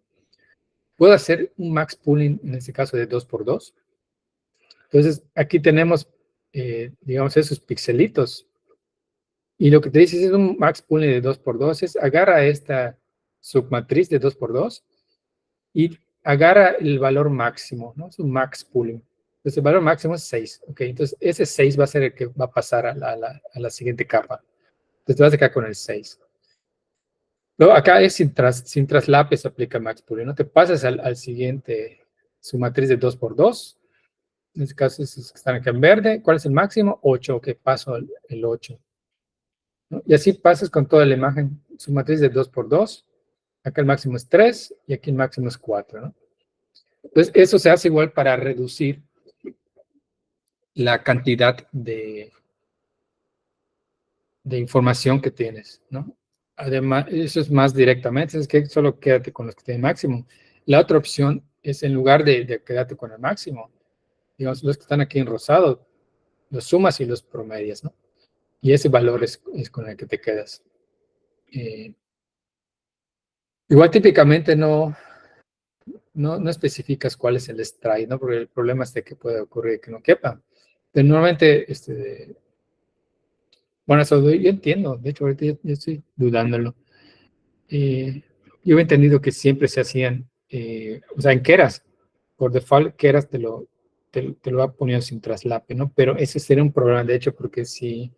puedo hacer un max pooling, en este caso de 2 por 2. Entonces, aquí tenemos, digamos, esos pixelitos. Y lo que te dice es un max pooling de 2 por 2 es agarra esta submatriz de 2 por 2 y agarra el valor máximo, ¿no? Es un max pooling. Entonces, el valor máximo es 6, ¿ok? Entonces, ese 6 va a ser el que va a pasar a la siguiente capa. Entonces, te vas a quedar con el 6. Luego, acá es sin traslape se aplica max pooling, ¿no? Te pasas al siguiente, su matriz de 2 por 2. En este caso, es que están acá en verde. ¿Cuál es el máximo? 8, ok, paso el 8, ¿no? Y así pasas con toda la imagen, su matriz de 2 por 2. Acá el máximo es 3 y aquí el máximo es 4, ¿no? Entonces, eso se hace igual para reducir la cantidad de información que tienes, ¿no? Además, eso es más directamente, es que solo quédate con los que tienen máximo. La otra opción es, en lugar de quedarte con el máximo, digamos, los que están aquí en rosado, los sumas y los promedias, ¿no? Y ese valor es con el que te quedas. Eh, igual típicamente no especificas cuál es el stride, ¿no? Porque el problema es de que puede ocurrir que no quepa. Pero normalmente, bueno, eso yo entiendo, de hecho ahorita yo estoy dudándolo. Yo he entendido que siempre se hacían, o sea, en Keras, por default, Keras te lo va poniendo sin traslape, ¿no? Pero ese sería un problema, de hecho, porque si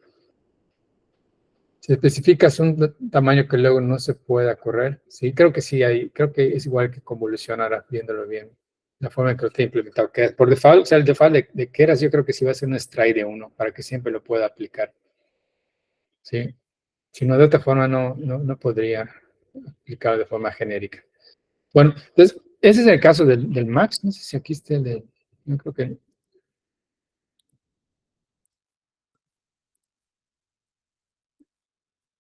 especificas un tamaño que luego no se pueda correr, sí, creo que sí hay, creo que es igual que convolución ahora, viéndolo bien, la forma en que lo tiene implementado Keras. Por default, o sea, el default de Keras, yo creo que sí va a ser un stride de 1 para que siempre lo pueda aplicar, ¿sí? Si no, de otra forma no podría aplicarlo de forma genérica. Bueno, entonces, ese es el caso del Max. No sé si aquí está el de. Yo creo que.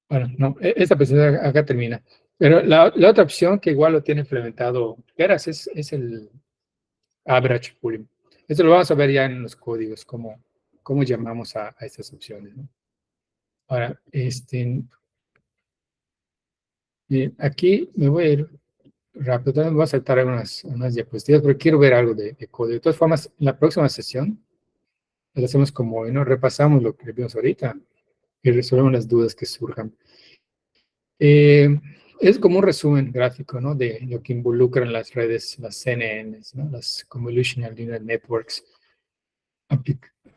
Bueno, no, esta presentación acá termina. Pero la otra opción que igual lo tiene implementado Keras es el average pooling. Esto lo vamos a ver ya en los códigos, cómo cómo llamamos a estas opciones, ¿no? Ahora, bien, aquí me voy a ir rápido, también voy a saltar unas diapositivas, porque quiero ver algo de código. De todas formas, en la próxima sesión, lo hacemos como hoy, ¿no? Repasamos lo que vimos ahorita y resolvemos las dudas que surjan. Es como un resumen gráfico, ¿no? De lo que involucran las redes, las CNNs, ¿no? Las Convolutional Neural Networks.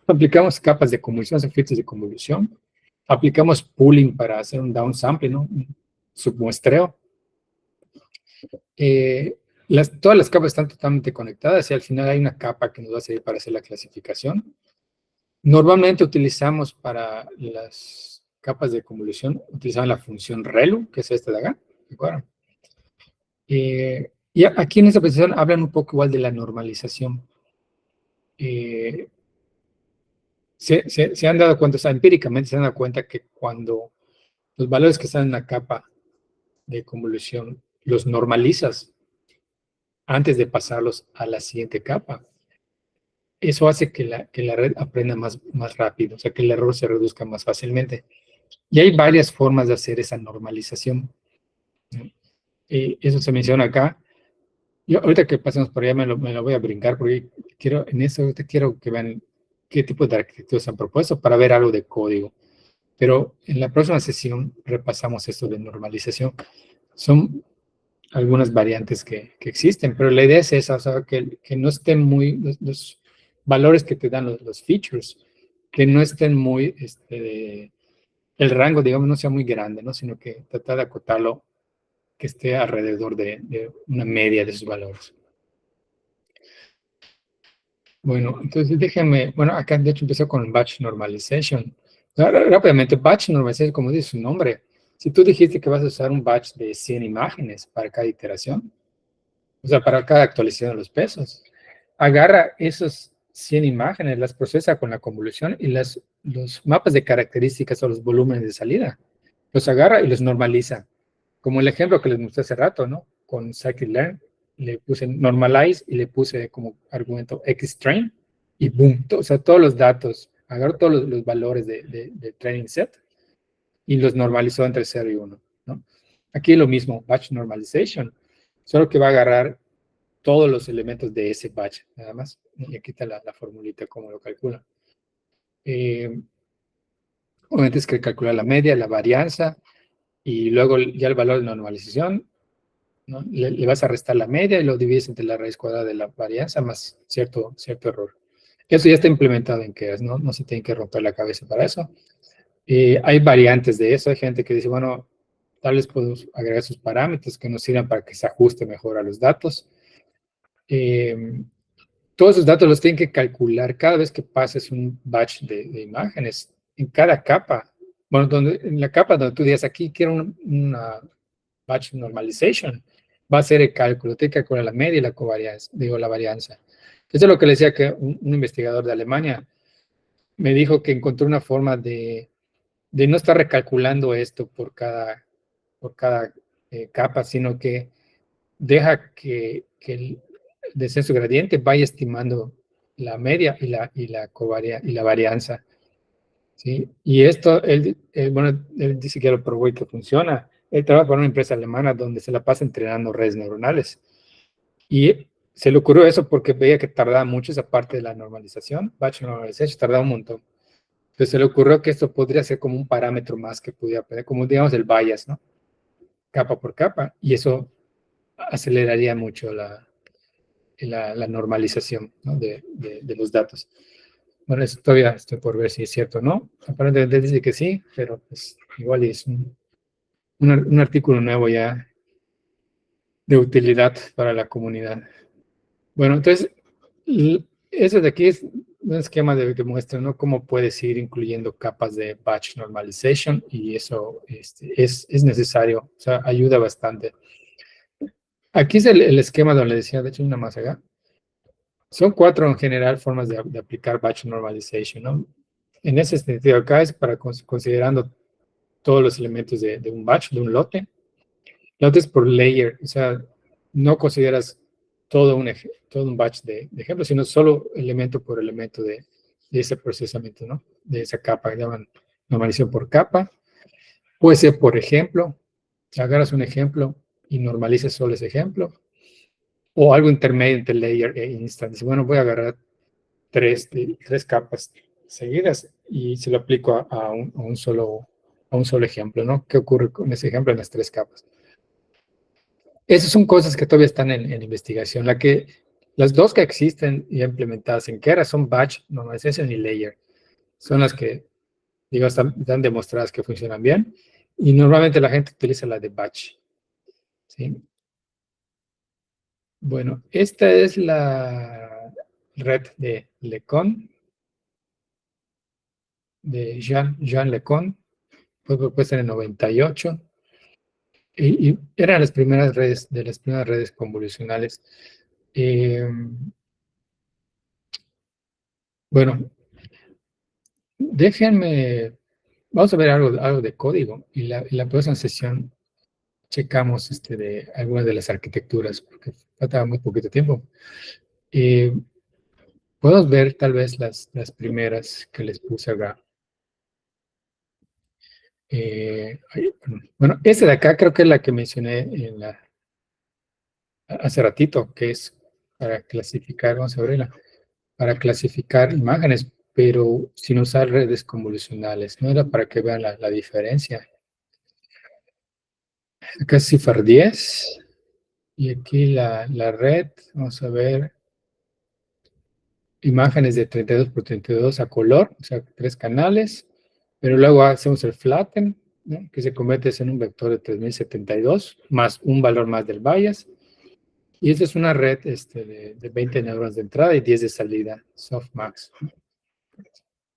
Aplicamos capas de convolución, filtros de convolución. Aplicamos pooling para hacer un downsample, ¿no? Un submuestreo. Todas las capas están totalmente conectadas y al final hay una capa que nos va a servir para hacer la clasificación. Normalmente utilizamos para las capas de convolución, utilizamos la función ReLU, que es esta de acá, ¿de acuerdo? Y aquí en esta presentación hablan un poco igual de la normalización. Se han dado cuenta, o sea, empíricamente se han dado cuenta que cuando los valores que están en la capa de convolución los normalizas antes de pasarlos a la siguiente capa, eso hace que la red aprenda más rápido, o sea, que el error se reduzca más fácilmente. Y hay varias formas de hacer esa normalización, ¿no? Eso se menciona acá. Yo ahorita que pasemos por allá me lo voy a brincar porque ahorita quiero que vean qué tipo de arquitecturas han propuesto para ver algo de código. Pero en la próxima sesión repasamos esto de normalización. Son algunas variantes que existen, pero la idea es esa, o sea, que no estén muy, los valores que te dan los features, que no estén muy, el rango, digamos, no sea muy grande, ¿no? Sino que tratar de acotarlo, que esté alrededor de una media de sus valores. Bueno, entonces déjenme, bueno, acá de hecho empezó con Batch Normalization. Rápidamente, Batch Normalization, como dice su nombre, si tú dijiste que vas a usar un batch de 100 imágenes para cada iteración, o sea, para cada actualización de los pesos, agarra esos 100 imágenes, las procesa con la convolución y los mapas de características o los volúmenes de salida, los agarra y los normaliza. Como el ejemplo que les mostré hace rato, ¿no? Con scikit-learn, le puse normalize y le puse como argumento xtrain y boom, o sea, todos los datos, agarró todos los valores de training set y los normalizó entre 0 y 1, ¿no? Aquí lo mismo, batch normalization, solo que va a agarrar todos los elementos de ese batch, nada más. Y aquí está la formulita, cómo lo calcula. Obviamente es que calcula la media, la varianza, y luego ya el valor de normalización, ¿no? Le vas a restar la media y lo divides entre la raíz cuadrada de la varianza más cierto error. Eso ya está implementado en Keras, ¿no? No se tiene que romper la cabeza para eso. Hay variantes de eso. Hay gente que dice, bueno, tal vez podemos agregar sus parámetros que nos sirvan para que se ajuste mejor a los datos. Todos esos datos los tienen que calcular cada vez que pases un batch de imágenes en cada capa. Bueno, en la capa donde tú digas aquí quiero una batch normalization, va a ser el cálculo, tiene que calcular la media y la covarianza, digo, la varianza. Eso es lo que le decía que un investigador de Alemania me dijo que encontró una forma de no estar recalculando esto por cada capa, sino que deja que el descenso gradiente vaya estimando la media y la varianza, ¿sí? Y esto, bueno, él dice que lo probó y que funciona. Él trabaja para una empresa alemana donde se la pasa entrenando redes neuronales. Y se le ocurrió eso porque veía que tardaba mucho esa parte de la normalización, batch normalization, tardaba un montón. Entonces se le ocurrió que esto podría ser como un parámetro más que pudiera poner, como digamos el bias, ¿no? Capa por capa. Y eso aceleraría mucho la normalización, ¿no? de los datos. Bueno, eso todavía estoy por ver si es cierto o no. Aparentemente dice que sí, pero pues igual es un artículo nuevo ya de utilidad para la comunidad. Bueno, entonces, eso de aquí es un esquema que muestra, ¿no? Cómo puedes ir incluyendo capas de batch normalization y eso es necesario, o sea, ayuda bastante. Aquí es el esquema donde le decía, de hecho, una más acá. Son 4 en general formas de aplicar batch normalization, ¿no? En ese sentido, acá es para considerando todos los elementos de un batch, de un lote. Lote es por layer, o sea, no consideras todo un batch de ejemplos, sino solo elemento por elemento de ese procesamiento, ¿no? De esa capa, que llaman normalización por capa. Puede ser, por ejemplo, agarras un ejemplo y normalizas solo ese ejemplo, o algo intermedio entre layer e instance. Bueno, voy a agarrar tres capas seguidas y se lo aplico a un solo ejemplo, ¿no? ¿Qué ocurre con ese ejemplo en las tres capas? Esas son cosas que todavía están en investigación. Las dos que existen ya implementadas en Keras son batch, normalización y layer. Son las que, digo, están demostradas que funcionan bien. Y normalmente la gente utiliza la de batch. ¿Sí? Bueno, esta es la red de LeCun, de Jean LeCun. Fue propuesta en el 98. Y eran las primeras redes, de las primeras redes convolucionales. Bueno, déjenme, vamos a ver algo de código. Y la próxima sesión checamos de algunas de las arquitecturas, porque faltaba muy poquito tiempo. Podemos ver tal vez las primeras que les puse acá. Bueno, esta de acá creo que es la que mencioné hace ratito, que es para clasificar, vamos a abrirla, para clasificar imágenes, pero sin usar redes convolucionales, ¿no? Era para que vean la diferencia. Acá es cifar 10 y aquí la red, vamos a ver, imágenes de 32 por 32 a color, o sea, 3 canales, pero luego hacemos el flatten, ¿no? Que se convierte en un vector de 3072, más un valor más del bias, y esta es una red de 20 neuronas de entrada y 10 de salida, softmax.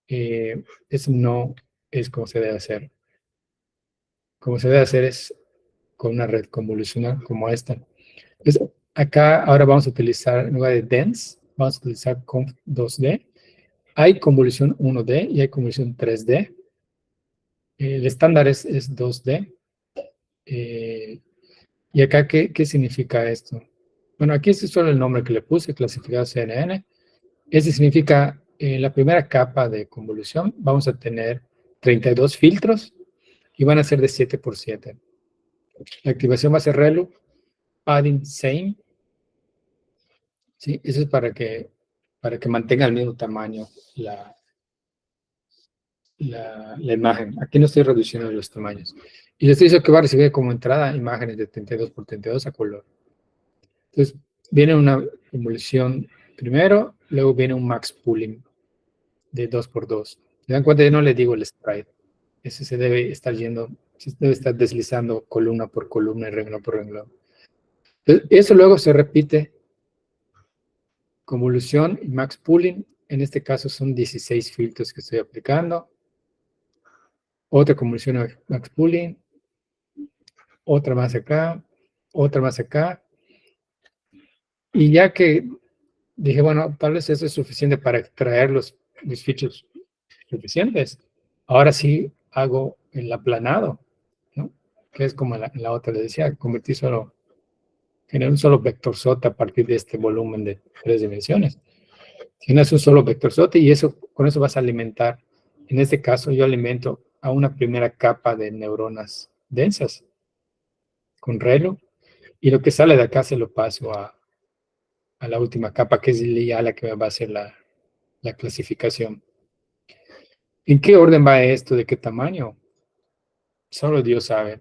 Eso no es como se debe hacer. Como se debe hacer es con una red convolucional como esta. Entonces, acá ahora vamos a utilizar, en lugar de dense, vamos a utilizar conv 2D. Hay convolución 1D y hay convolución 3D. El estándar es 2D. Y acá, ¿qué significa esto? Bueno, aquí este es solo el nombre que le puse, clasificado CNN. Ese significa, en la primera capa de convolución vamos a tener 32 filtros y van a ser de 7 por 7. La activación va a ser relu, padding same. ¿Sí? Eso es para que mantenga el mismo tamaño la imagen. Aquí no estoy reduciendo los tamaños. Y les dice que va a recibir como entrada imágenes de 32 por 32 a color. Entonces, viene una convolución primero, luego viene un max pooling de 2 por 2. ¿Se dan cuenta? Yo no le digo el sprite. Ese se debe estar deslizando columna por columna y renglón por renglón. Entonces, eso luego se repite convolución y max pooling. En este caso son 16 filtros que estoy aplicando. Otra convolución max pooling. Otra más acá. Otra más acá. Y ya que dije, bueno, tal vez eso es suficiente para extraer los features suficientes. Ahora sí hago el aplanado, ¿no? Que es como en la otra le decía, generar un solo vector SOT a partir de este volumen de 3 dimensiones. Tienes un solo vector SOT y con eso vas a alimentar. En este caso yo alimento a una primera capa de neuronas densas con ReLU y lo que sale de acá se lo paso a la última capa, que es ya la que va a hacer la clasificación. ¿En qué orden va esto? ¿De qué tamaño? Solo Dios sabe.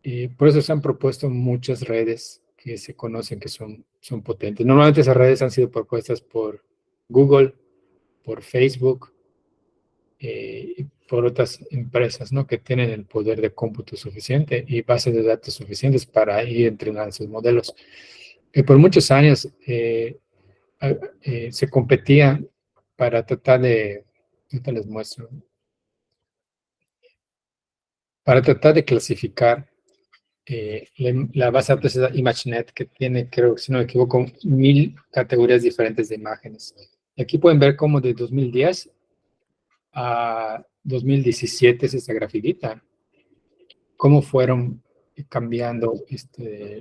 Y por eso se han propuesto muchas redes que se conocen que son potentes. Normalmente esas redes han sido propuestas por Google, por Facebook, y por otras empresas, ¿no? Que tienen el poder de cómputo suficiente y bases de datos suficientes para ir entrenando sus modelos. Por muchos años se competía para tratar de, ahorita les muestro, para tratar de clasificar la base de datos es ImageNet, que tiene, creo, si no me equivoco, 1000 categorías diferentes de imágenes. Y aquí pueden ver cómo de 2010 a 2017 es esta grafiquita, cómo fueron cambiando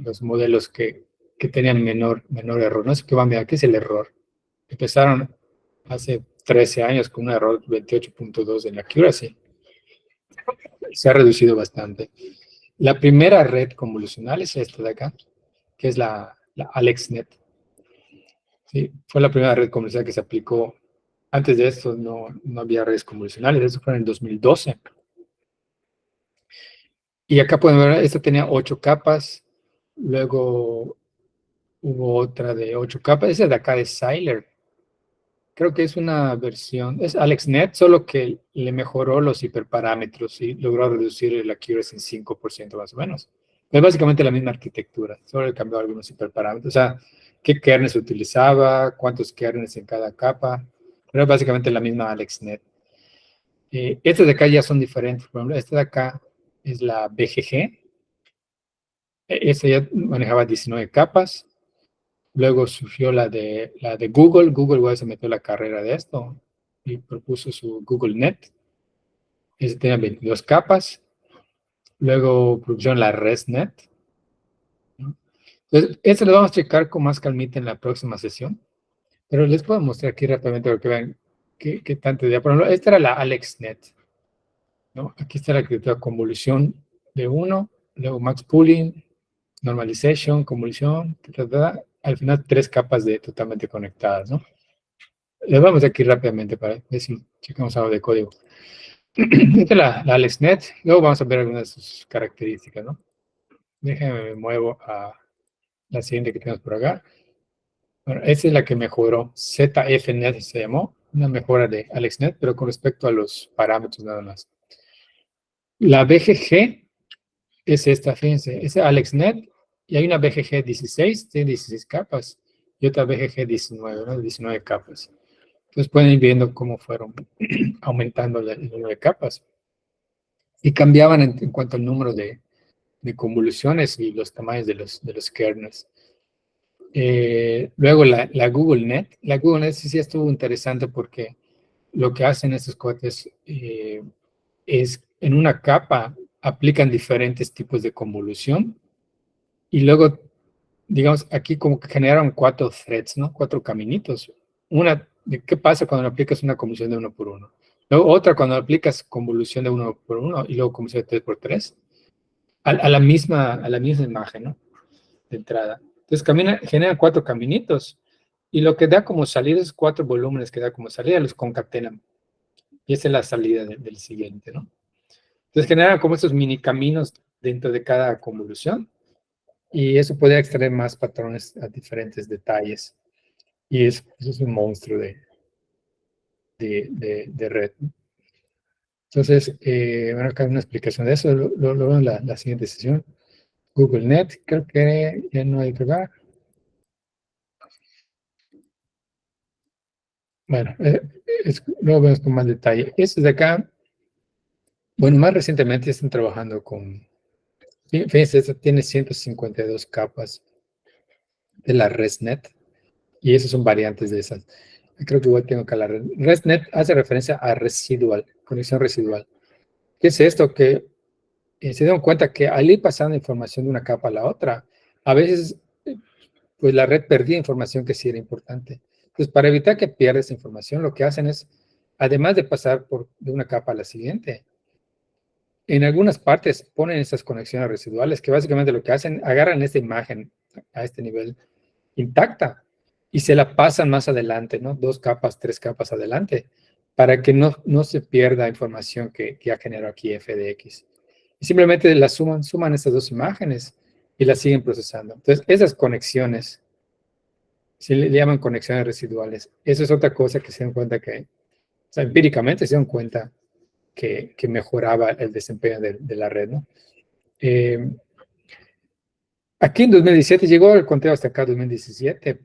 los modelos que tenían menor error. No sé qué van a ver, ¿qué es el error? Empezaron hace 13 años con un error 28.2 en la accuracy. Se ha reducido bastante. La primera red convolucional es esta de acá, que es la AlexNet. ¿Sí? Fue la primera red convolucional que se aplicó. Antes de esto no había redes convolucionales, eso fue en el 2012. Y acá pueden ver, esta tenía 8 capas, luego hubo otra de 8 capas, esa de acá de Seiler. Creo que es una versión, es AlexNet, solo que le mejoró los hiperparámetros y logró reducir la accuracy en 5% más o menos. Es básicamente la misma arquitectura, solo le cambió algunos hiperparámetros. O sea, qué kernel se utilizaba, cuántos kernels en cada capa, pero es básicamente la misma AlexNet. Estas de acá ya son diferentes. Por ejemplo, esta de acá es la BGG. Esta ya manejaba 19 capas. Luego surgió la de Google. Google igual se metió en la carrera de esto y propuso su Google Net. Ese tenía 22 capas. Luego propusieron la ResNet, ¿no? Entonces, esto lo vamos a checar con más calmita en la próxima sesión. Pero les puedo mostrar aquí rápidamente para que vean qué tanto idea. Por ejemplo, esta era la AlexNet, ¿no? Aquí está la arquitectura convolución de uno, luego max pooling, normalization, convolución, al final 3 capas de totalmente conectadas, ¿no? Les vamos aquí rápidamente para ver si checamos algo de código. Esta es la AlexNet. Luego vamos a ver algunas de sus características, ¿no? Déjenme me muevo a la siguiente que tenemos por acá. Bueno, esta es la que mejoró. ZFNet se llamó. Una mejora de AlexNet, pero con respecto a los parámetros nada más. La BGG es esta, fíjense. Es AlexNet y hay una BGG 16, tiene 16 capas. Y otra BGG 19, ¿no? 19 capas. Entonces pueden ir viendo cómo fueron aumentando el número de capas. Y cambiaban en cuanto al número de convoluciones y los tamaños de los kernels. Luego la Google Net. La Google Net sí estuvo interesante porque lo que hacen estos cohetes es en una capa aplican diferentes tipos de convolución y luego, digamos, aquí como que generaron 4 threads, ¿no? 4 caminitos. Una, de qué pasa cuando aplicas una convolución de uno por uno. Luego otra cuando aplicas convolución de uno por uno y luego convolución de 3 por 3 a la misma imagen, ¿no? De entrada. Entonces generan 4 caminitos y lo que da como salida, esos 4 volúmenes que da como salida, los concatenan. Y esa es la salida del siguiente, ¿no? Entonces generan como estos mini caminos dentro de cada convolución y eso puede extraer más patrones a diferentes detalles. Y eso es un monstruo de red. Entonces, bueno, acá hay una explicación de eso, lo veo en la siguiente sesión. Google Net, creo que ya no hay que ver. Bueno, luego vemos con más detalle. Este de acá, bueno, más recientemente están trabajando con, fíjense, esta tiene 152 capas de la ResNet y esas son variantes de esas. Creo que igual tengo que hablar. ResNet hace referencia a residual, conexión residual. ¿Qué es esto? Que se dieron cuenta que al ir pasando información de una capa a la otra, a veces pues la red perdía información que sí era importante. Entonces, para evitar que pierdas información, lo que hacen es, además de pasar de una capa a la siguiente, en algunas partes ponen esas conexiones residuales que básicamente lo que hacen, agarran esta imagen a este nivel intacta y se la pasan más adelante, ¿no? 2 capas, 3 capas adelante, para que no se pierda información que ha generado aquí FDX. Y simplemente la suman estas 2 imágenes y las siguen procesando. Entonces, esas conexiones se le llaman conexiones residuales. Eso es otra cosa que se dan cuenta que, o sea, empíricamente se dan cuenta que mejoraba el desempeño de la red, ¿no? Aquí en 2017 llegó el conteo hasta acá 2017,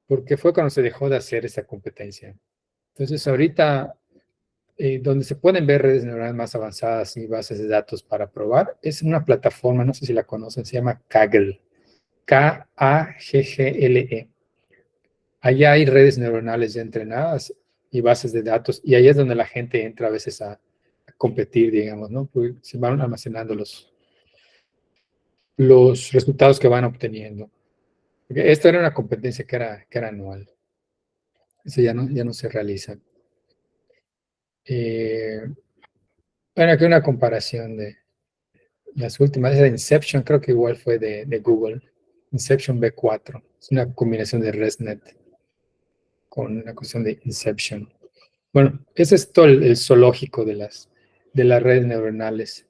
porque fue cuando se dejó de hacer esa competencia. Entonces, ahorita, donde se pueden ver redes neuronales más avanzadas y bases de datos para probar, es una plataforma, no sé si la conocen, se llama Kaggle, Kaggle. Allá hay redes neuronales ya entrenadas y bases de datos, y ahí es donde la gente entra a veces a competir, digamos, ¿no? Porque se van almacenando los resultados que van obteniendo. Porque esta era una competencia que era anual. Eso ya no se realiza. Bueno, aquí una comparación de las últimas. Esa de Inception creo que igual fue de Google. Inception V4. Es una combinación de ResNet con una cuestión de Inception. Bueno, ese es todo el zoológico de las redes neuronales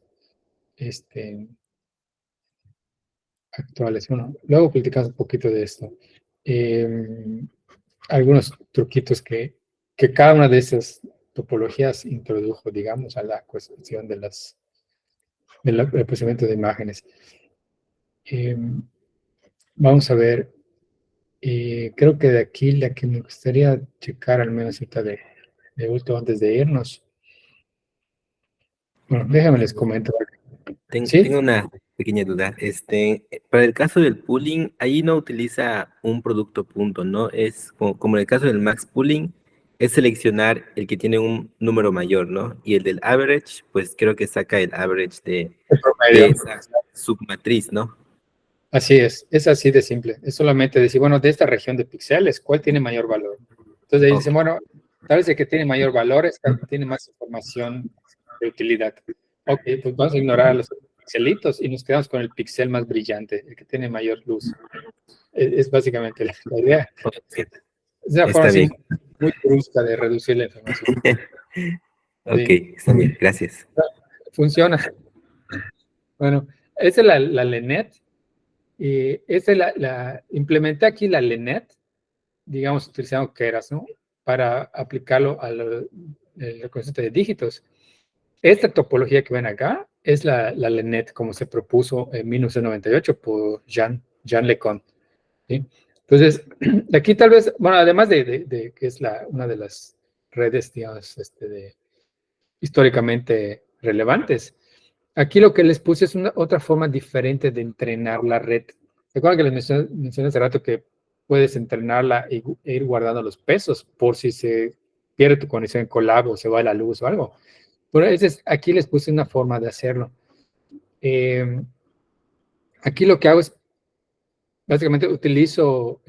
actuales. Bueno, luego platicamos un poquito de esto. Algunos truquitos que cada una de esas topologías introdujo, digamos, a la cuestión del procesamiento de imágenes. Vamos a ver, creo que de aquí la que me gustaría checar, al menos ahorita de último antes de irnos. Bueno, déjame les comento. ¿Sí? Tengo una pequeña duda. Para el caso del pooling, ahí no utiliza un producto punto, ¿no? Es como en el caso del max pooling, es seleccionar el que tiene un número mayor, ¿no? Y el del average, pues creo que saca el average El de promedio. esa submatriz, ¿no? Así es así de simple. Es solamente decir, bueno, de esta región de píxeles, ¿cuál tiene mayor valor? Entonces ahí dicen, Ok, bueno, tal vez el que tiene mayor valor tiene más información de utilidad. Ok, pues vamos a ignorar los pixelitos y nos quedamos con el píxel más brillante, el que tiene mayor luz. Es básicamente la idea. ok, Es una forma está así bien. muy brusca de reducir la información. Ok, Sí, está bien, gracias. funciona. Bueno, esa es la LeNet. Y esa es implementé aquí la LeNet, digamos, utilizando Keras, ¿no? Para aplicarlo al concepto de dígitos. Esta topología que ven acá es la LeNet, como se propuso en 1998 por Jean LeCun. ¿Sí? Entonces, aquí tal vez, bueno, además de que es una de las redes, digamos, históricamente relevantes, aquí lo que les puse es otra forma diferente de entrenar la red. Recuerdan que les mencioné hace rato que puedes entrenarla e ir guardando los pesos por si se pierde tu conexión en Colab o se va la luz o algo. Bueno, aquí les puse una forma de hacerlo. Aquí lo que hago es, básicamente utilizo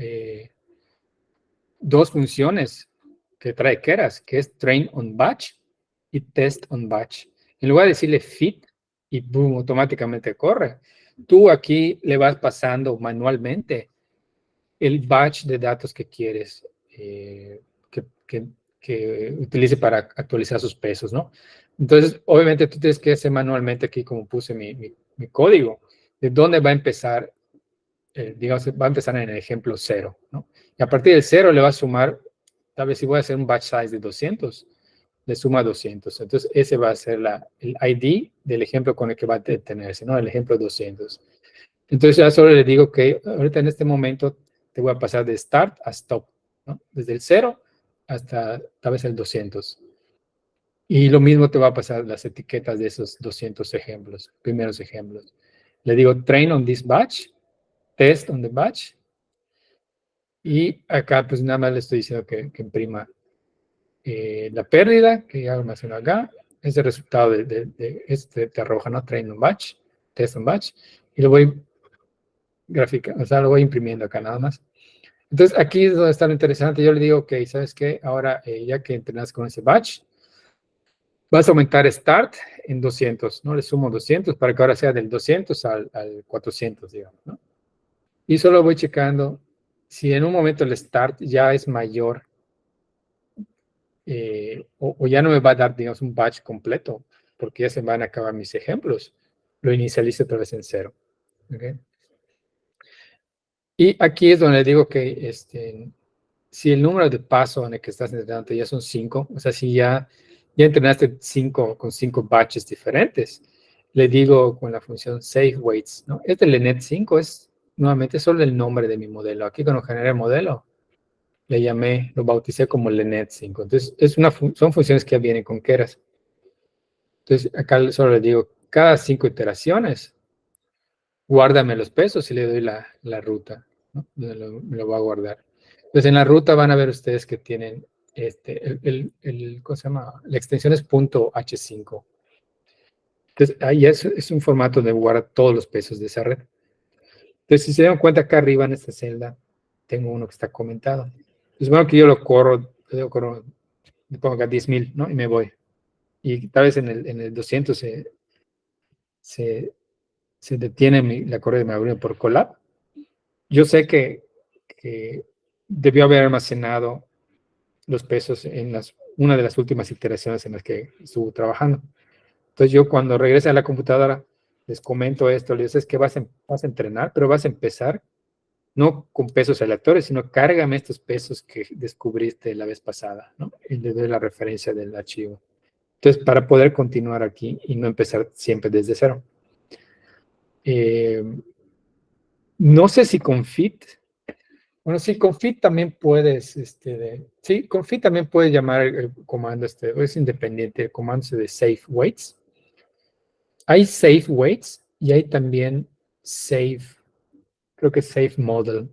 dos funciones que trae Keras, que es train on batch y test on batch. En lugar de decirle fit y boom, automáticamente corre, tú aquí le vas pasando manualmente el batch de datos que quieres que utilice para actualizar sus pesos, ¿no? Entonces, obviamente tú tienes que hacer manualmente aquí, como puse mi código, de dónde va a empezar, digamos, va a empezar en el ejemplo 0, ¿no? Y a partir del 0 le va a sumar, tal vez si voy a hacer un batch size de 200, le suma 200. Entonces, ese va a ser el ID del ejemplo con el que va a detenerse, ¿no? El ejemplo 200. Entonces ya solo le digo que ahorita en este momento te voy a pasar de start a stop, ¿no? Desde el 0 hasta tal vez el 200. Y lo mismo te va a pasar las etiquetas de esos 200 ejemplos, primeros ejemplos. Le digo train on this batch, test on the batch, y acá pues nada más le estoy diciendo que imprima la pérdida, que ya almacenó acá, es el resultado de este te arroja, ¿no? Train on batch, test on batch, y lo voy gráfica, o sea, lo voy imprimiendo acá nada más. Entonces, aquí es donde está lo interesante. Yo le digo, ok, ¿sabes qué? Ahora, ya que entrenas con ese batch, vas a aumentar start en 200, ¿no? Le sumo 200 para que ahora sea del 200 al 400, digamos, ¿no? Y solo voy checando si en un momento el start ya es mayor o ya no me va a dar, digamos, un batch completo, porque ya se van a acabar mis ejemplos. Lo inicializo otra vez en 0. ¿Okay? Y aquí es donde digo que si el número de pasos en el que estás entrenando ya son 5, o sea, si ya entrenaste 5 con 5 batches diferentes, le digo con la función save weights, ¿no? Este LeNet 5 es nuevamente solo el nombre de mi modelo. Aquí cuando generé el modelo, le llamé, lo bauticé como LeNet 5. Entonces, son funciones que ya vienen con Keras. Entonces, acá solo le digo, cada 5 iteraciones, guárdame los pesos y le doy la ruta, ¿no? Me lo va a guardar. Entonces, en la ruta van a ver ustedes que tienen, ¿cómo se llama? La extensión es .h5. Entonces, ahí es un formato de guardar todos los pesos de esa red. Entonces, si se dan cuenta, acá arriba en esta celda, tengo uno que está comentado. Entonces, bueno, que yo lo corro, le pongo acá 10,000, ¿no? Y me voy. y tal vez en el 200 se detiene la correa de memoria por collab. Yo sé que debió haber almacenado los pesos en una de las últimas iteraciones en las que estuvo trabajando. Entonces yo cuando regrese a la computadora les comento esto, les digo, es que vas a entrenar, pero vas a empezar no con pesos aleatorios, sino cárgame estos pesos que descubriste la vez pasada, ¿no? Y le doy la referencia del archivo. Entonces, para poder continuar aquí y no empezar siempre desde cero. No sé si con Fit, bueno, sí, con Fit también puedes, sí, con Fit también puedes llamar el comando, es independiente, el comando de save weights. Hay save weights y hay también save, creo que save model,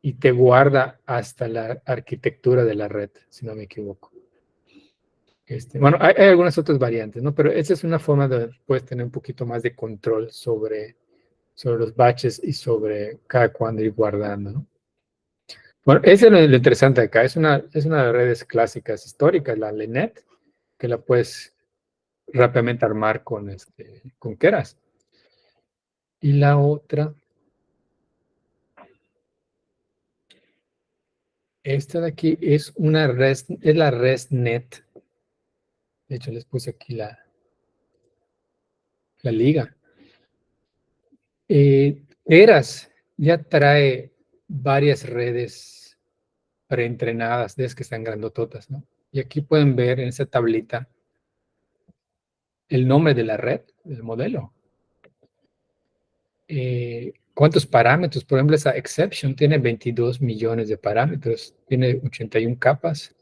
y te guarda hasta la arquitectura de la red, si no me equivoco. Bueno, hay algunas otras variantes, ¿no? Pero esa es una forma de puedes tener un poquito más de control sobre los batches y sobre cada cuándo ir guardando, ¿no? Bueno, eso es lo interesante acá. Es una de las redes clásicas históricas, la LeNet, que la puedes rápidamente armar con Keras. Y la otra, esta de aquí es la ResNet. De hecho, les puse aquí la liga. Keras ya trae varias redes preentrenadas, de esas que están grandototas, ¿no? Y aquí pueden ver en esa tablita el nombre de la red, del modelo. ¿Cuántos parámetros? Por ejemplo, esa exception tiene 22 millones de parámetros, tiene 81 capas.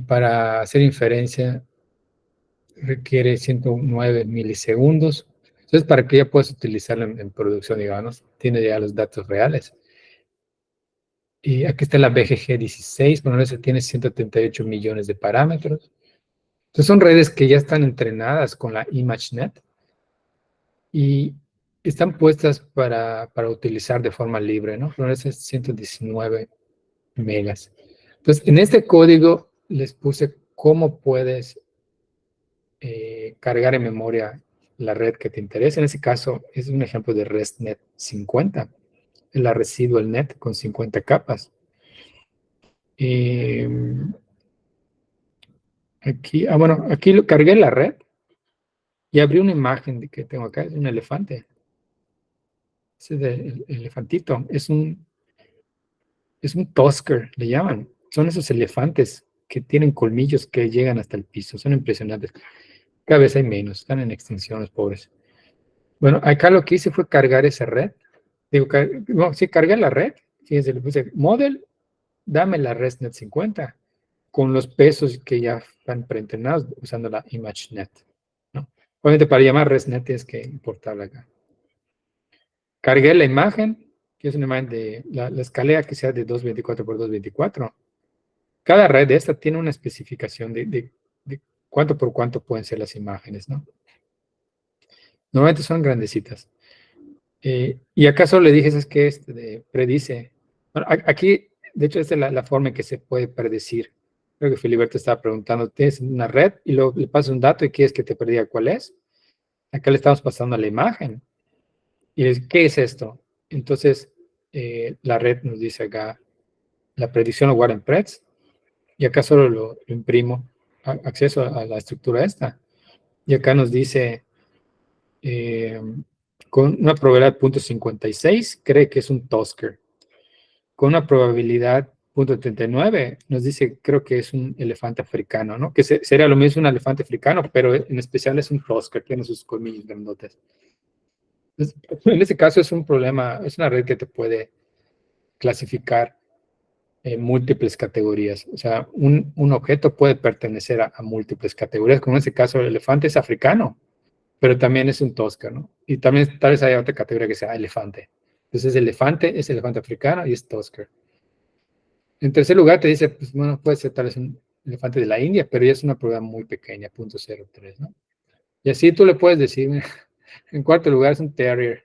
Para hacer inferencia requiere 109 milisegundos. Entonces, para que ya puedas utilizarlo en producción, digamos, tiene ya los datos reales. Y aquí está la BGG 16, bueno, esa tiene 138 millones de parámetros. Entonces, son redes que ya están entrenadas con la ImageNet y están puestas para utilizar de forma libre, ¿no? Pero ese es 119 megas. Entonces, en este código les puse cómo puedes cargar en memoria la red que te interesa. En ese caso, es un ejemplo de ResNet 50, la Residual Net con 50 capas. Aquí lo cargué la red y abrí una imagen que tengo acá, es un elefante. Ese es el elefantito, es un Tusker, le llaman. Son esos elefantes que tienen colmillos que llegan hasta el piso, son impresionantes. Cada vez hay menos, están en extinción los pobres. Bueno, acá lo que hice fue cargar esa red. Digo, sí, cargué la red. Fíjense, le puse model, dame la ResNet 50 con los pesos que ya están preentrenados usando la ImageNet, ¿no? Obviamente para llamar ResNet tienes que importarla acá. Cargué la imagen, que es una imagen de la escalera que sea de 224 por 224. Cada red de esta tiene una especificación de cuánto por cuánto pueden ser las imágenes, ¿no? Normalmente son grandecitas. Y acá solo le dije, es que predice. Bueno, aquí, de hecho, esta es la forma en que se puede predecir. Creo que Filiberto estaba preguntando, tienes una red y luego le pasas un dato y quieres que te prediga cuál es. Acá le estamos pasando la imagen. Y es, ¿qué es esto? Entonces, la red nos dice acá, la predicción lo guarda en Preds. Y acá solo lo imprimo, acceso a la estructura esta. Y acá nos dice, con una probabilidad de 0.56, cree que es un Tusker. Con una probabilidad 0.39, nos dice, creo que es un elefante africano, ¿no? Que sería lo mismo un elefante africano, pero en especial es un Tusker, tiene sus colmillos grandotes. Entonces, en este caso es un problema, es una red que te puede clasificar en múltiples categorías. O sea, un objeto puede pertenecer a múltiples categorías, como en este caso el elefante es africano, pero también es un Tosca, ¿no? Y también tal vez haya otra categoría que sea elefante. Entonces, es elefante africano y es Tosca. En tercer lugar, te dice, pues bueno, puede ser tal vez un elefante de la India, pero ya es una prueba muy pequeña, 0.03, ¿no? Y así tú le puedes decir, en cuarto lugar es un terrier,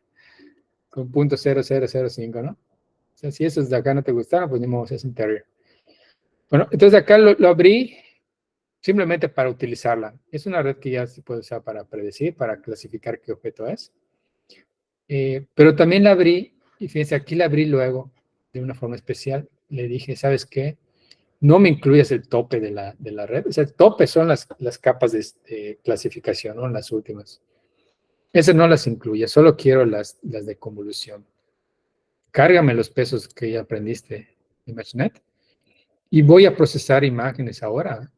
con 0.0005, ¿no? O sea, si esos de acá no te gustaron, pues ni modo, es un terrier. Bueno, entonces acá lo abrí, simplemente para utilizarla. Es una red que ya se puede usar para predecir, para clasificar qué objeto es. Pero también la abrí, y fíjense, aquí la abrí luego de una forma especial. Le dije, ¿sabes qué? No me incluyas el tope de la red. O sea, el tope son las capas de clasificación, ¿no? Las últimas. Esas no las incluye, solo quiero las de convolución. Cárgame los pesos que ya aprendiste, ImageNet, y voy a procesar imágenes ahora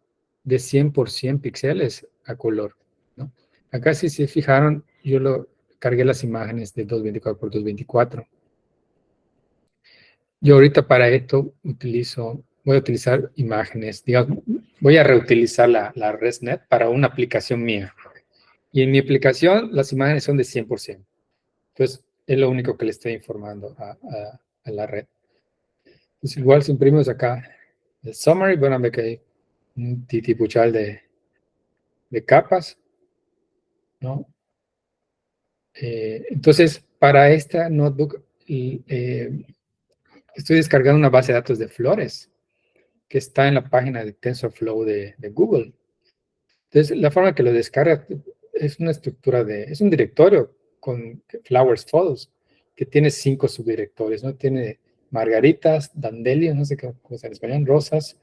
de 100 por 100 píxeles a color, ¿no? Acá si se fijaron, yo cargué las imágenes de 224 por 224. Yo ahorita para esto voy a utilizar imágenes, digamos, voy a reutilizar la ResNet para una aplicación mía. Y en mi aplicación las imágenes son de 100%. Entonces, es lo único que le estoy informando a la red. Entonces, igual si imprimimos acá el summary, van a ver que hay un titipuchal de capas, ¿no? Entonces, para esta notebook, estoy descargando una base de datos de flores que está en la página de TensorFlow de Google. Entonces, la forma que lo descarga es una estructura es un directorio con flowers photos que tiene 5 subdirectorios, ¿no? Tiene margaritas, dandelions, no sé cómo se llama en español, rosas,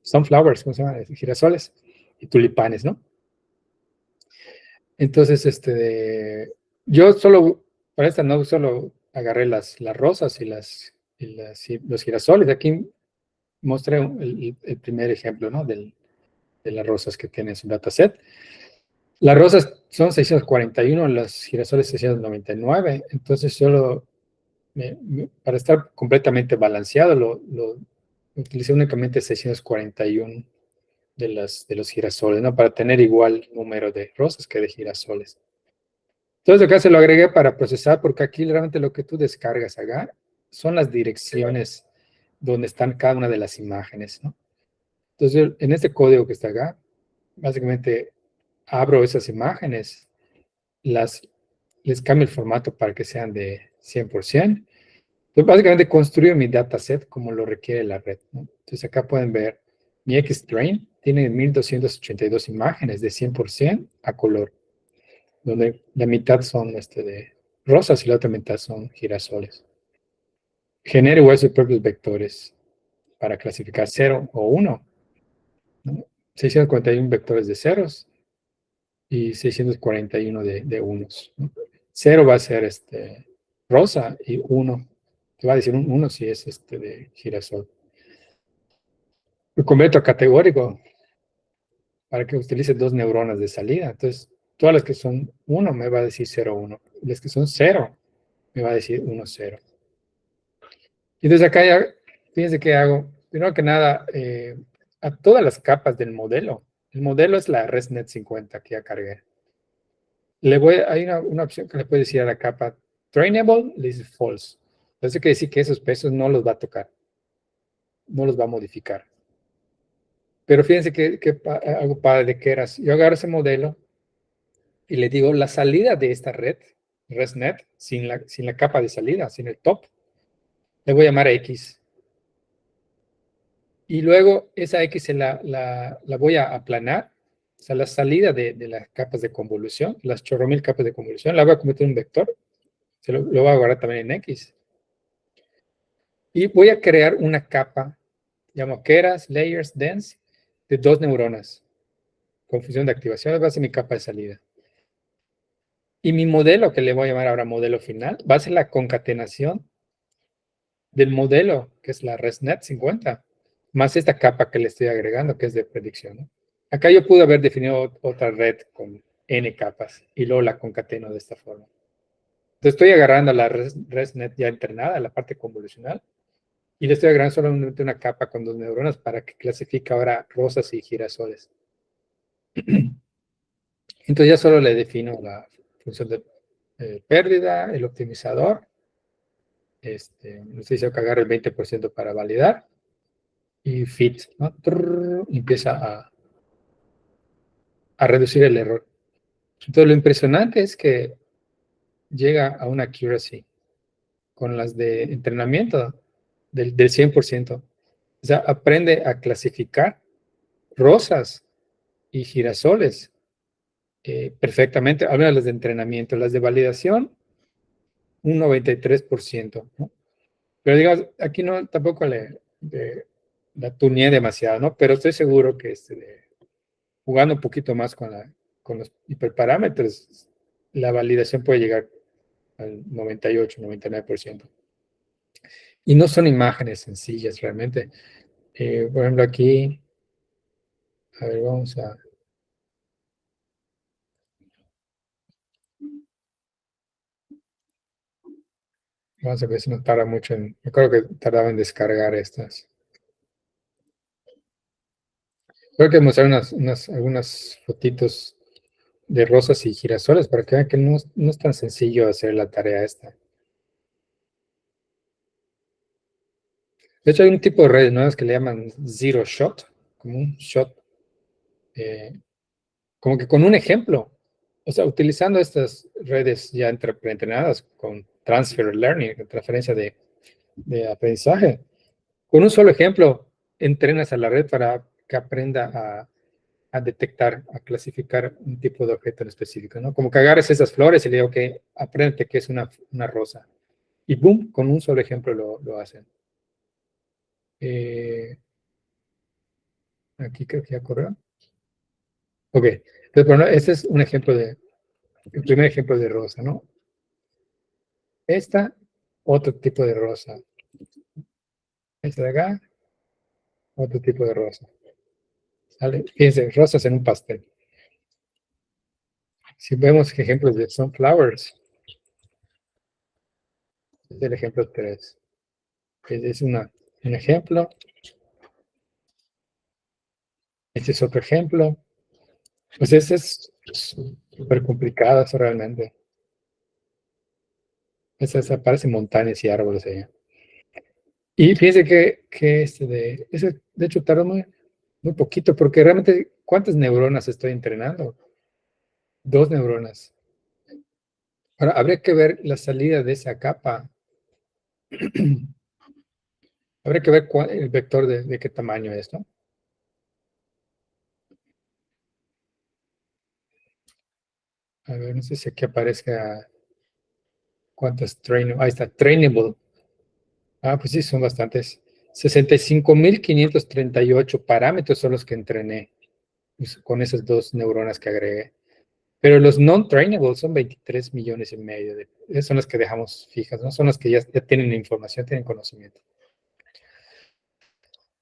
sunflowers, ¿cómo se llama? Girasoles y tulipanes, ¿no? Entonces, yo para esta no solo agarré las rosas y los girasoles. Aquí mostré el primer ejemplo, ¿no? De las rosas que tiene su dataset. Las rosas son 641, los girasoles 699, entonces solo para estar completamente balanceado lo utilicé únicamente 641 de los girasoles, ¿no? Para tener igual número de rosas que de girasoles. Entonces acá se lo agregué para procesar, porque aquí realmente lo que tú descargas acá son las direcciones donde están cada una de las imágenes, ¿no? Entonces, en este código que está acá, básicamente abro esas imágenes, les cambio el formato para que sean de 100%. Entonces, básicamente construyo mi dataset como lo requiere la red, ¿no? Entonces, acá pueden ver mi XTrain tiene 1282 imágenes de 100% a color, donde la mitad son de rosas y la otra mitad son girasoles. Genera igual sus propios vectores para clasificar 0 o 1, ¿no? 641 vectores de ceros y 641 de unos, ¿no? 0 va a ser rosa y 1, te va a decir un 1 si es de girasol. Lo convierto a categórico para que utilice 2 neuronas de salida. Entonces, todas las que son 1 me va a decir 0, 1. Las que son 0 me va a decir 1, 0. Y entonces acá ya, fíjense qué hago. Primero que nada, a todas las capas del modelo. El modelo es la ResNet 50 que ya cargué. Hay una opción que le puede decir a la capa trainable, le dice false. Eso quiere decir que esos pesos no los va a tocar, no los va a modificar. Pero fíjense que algo padre que era, yo agarro ese modelo y le digo la salida de esta red, ResNet, sin la capa de salida, sin el top, le voy a llamar X. Y luego esa X la voy a aplanar, o sea, la salida de las capas de convolución, las chorromil capas de convolución, la voy a convertir en un vector, lo voy a guardar también en X. Y voy a crear una capa, llamo keras, layers, dense, de 2 neuronas, con función de activación, va a ser mi capa de salida. Y mi modelo, que le voy a llamar ahora modelo final, va a ser la concatenación del modelo, que es la ResNet 50, más esta capa que le estoy agregando, que es de predicción, ¿no? Acá yo pude haber definido otra red con n capas y luego la concateno de esta forma. Entonces estoy agarrando la ResNet ya entrenada, la parte convolucional, y le estoy agregando solamente una capa con 2 neuronas para que clasifique ahora rosas y girasoles. Entonces ya solo le defino la función de pérdida, el optimizador. Le estoy diciendo que agarre el 20% para validar. Y fit, ¿no? Empieza a reducir el error. Entonces lo impresionante es que llega a una accuracy con las de entrenamiento del 100%. O sea, aprende a clasificar rosas y girasoles perfectamente. Habla las de entrenamiento, las de validación, un 93%, ¿no? Pero digamos, aquí no, tampoco la tuneé demasiado, ¿no? Pero estoy seguro que jugando un poquito más con los hiperparámetros, la validación puede llegar al 98, 99%. Y no son imágenes sencillas realmente. Por ejemplo, aquí, a ver, vamos a ver si no tarda mucho yo creo que tardaba en descargar estas. Creo que mostrar algunas fotitos de rosas y girasoles para que vean que no es tan sencillo hacer la tarea esta. De hecho, hay un tipo de redes nuevas que le llaman Zero Shot, como un shot, eh, como que con un ejemplo. O sea, utilizando estas redes ya preentrenadas con Transfer Learning, transferencia de aprendizaje. Con un solo ejemplo, entrenas a la red para que aprenda a detectar, a clasificar un tipo de objeto en específico, ¿no? Como que agarres esas flores y le digo, que aprende que es una rosa. Y boom, con un solo ejemplo lo hacen. Aquí creo que ya corrió. Ok, entonces, bueno, este es un ejemplo el primer ejemplo de rosa, ¿no? Esta, otro tipo de rosa. Esta de acá, otro tipo de rosa. ¿Sale? Fíjense, rosas en un pastel. Si vemos ejemplos de sunflowers, es el ejemplo 3. Es un ejemplo. Este es otro ejemplo. Pues ese es súper complicado eso realmente. Esas aparecen montañas y árboles allá. Y fíjense que ese, de hecho, tardó muy poquito, porque realmente, ¿cuántas neuronas estoy entrenando? Dos neuronas. Ahora, habría que ver la salida de esa capa. Habría que ver el vector de qué tamaño es, ¿no? A ver, no sé si aquí aparezca cuántas trainable. Ahí está, trainable. Ah, pues sí, son bastantes. 65.538 parámetros son los que entrené pues, con esas dos neuronas que agregué. Pero los non-trainable son 23,5 millones. Esas son las que dejamos fijas, ¿no? Son las que ya tienen información, tienen conocimiento.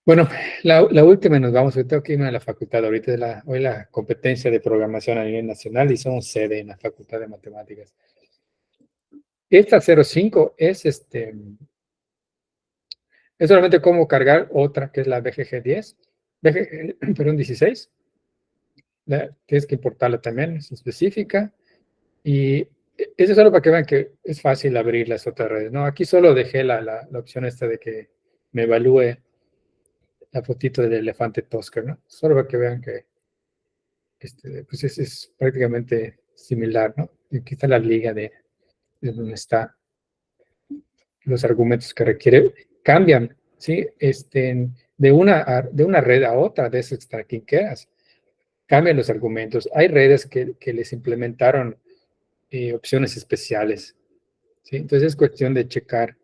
Bueno, la última nos vamos. Yo tengo que irme a la facultad. Ahorita hoy la competencia de programación a nivel nacional y somos sede en la Facultad de Matemáticas. Esta 05 es solamente cómo cargar otra, que es la BGG 10, perdón, 16. Tienes que importarla también, es específica. Y eso es solo para que vean que es fácil abrir las otras redes, ¿no? Aquí solo dejé la opción esta de que me evalúe la fotito del elefante Tosca, ¿no? Solo para que vean que pues es prácticamente similar, ¿no? Y aquí está la liga de donde están los argumentos que requiere. Cambian, ¿sí? De una red a otra, de esas extraquinqueras, cambian los argumentos. Hay redes que les implementaron opciones especiales. ¿Sí? Entonces es cuestión de checar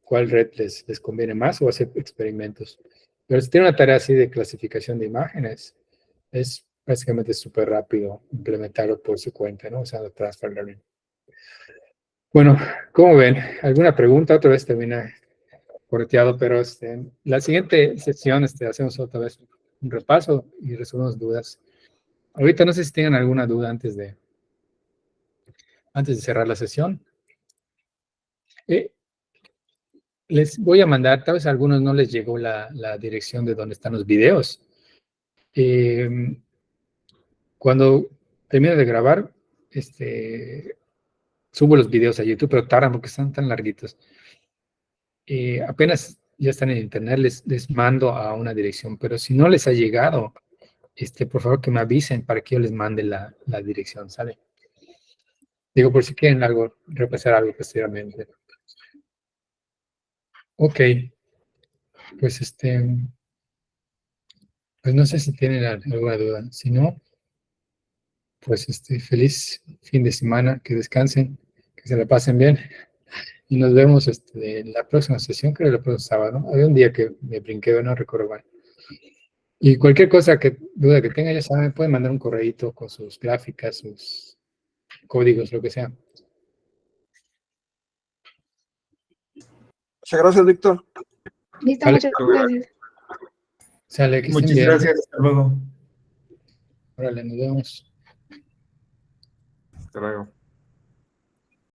cuál red les conviene más o hacer experimentos. Pero si tiene una tarea así de clasificación de imágenes, es básicamente súper rápido implementarlo por su cuenta, ¿no? Usando Transfer Learning. Bueno, ¿cómo ven? ¿Alguna pregunta? Otra vez termina correteado, pero la siguiente sesión hacemos otra vez un repaso y resolvemos dudas. Ahorita no sé si tengan alguna duda antes de cerrar la sesión. Les voy a mandar, tal vez a algunos no les llegó la dirección de donde están los videos. Cuando termine de grabar, subo los videos a YouTube, pero tardan porque están tan larguitos. Apenas ya están en internet, les mando a una dirección, pero si no les ha llegado, por favor que me avisen para que yo les mande la dirección, ¿sale? Digo, por si quieren repasar algo posteriormente. Ok, pues pues no sé si tienen alguna duda. Si no, pues feliz fin de semana, que descansen, que se la pasen bien. Y nos vemos en la próxima sesión, creo que el próximo sábado, ¿no? Había un día que me brinqué, no recuerdo mal. Y cualquier cosa duda que tengan, ya saben, pueden mandar un correíto con sus gráficas, sus códigos, lo que sea. Muchas gracias, Víctor. Listo, Vale. muchas gracias. Sale, que estén Muchas bien. gracias, hasta luego. Órale, nos vemos. Hasta luego.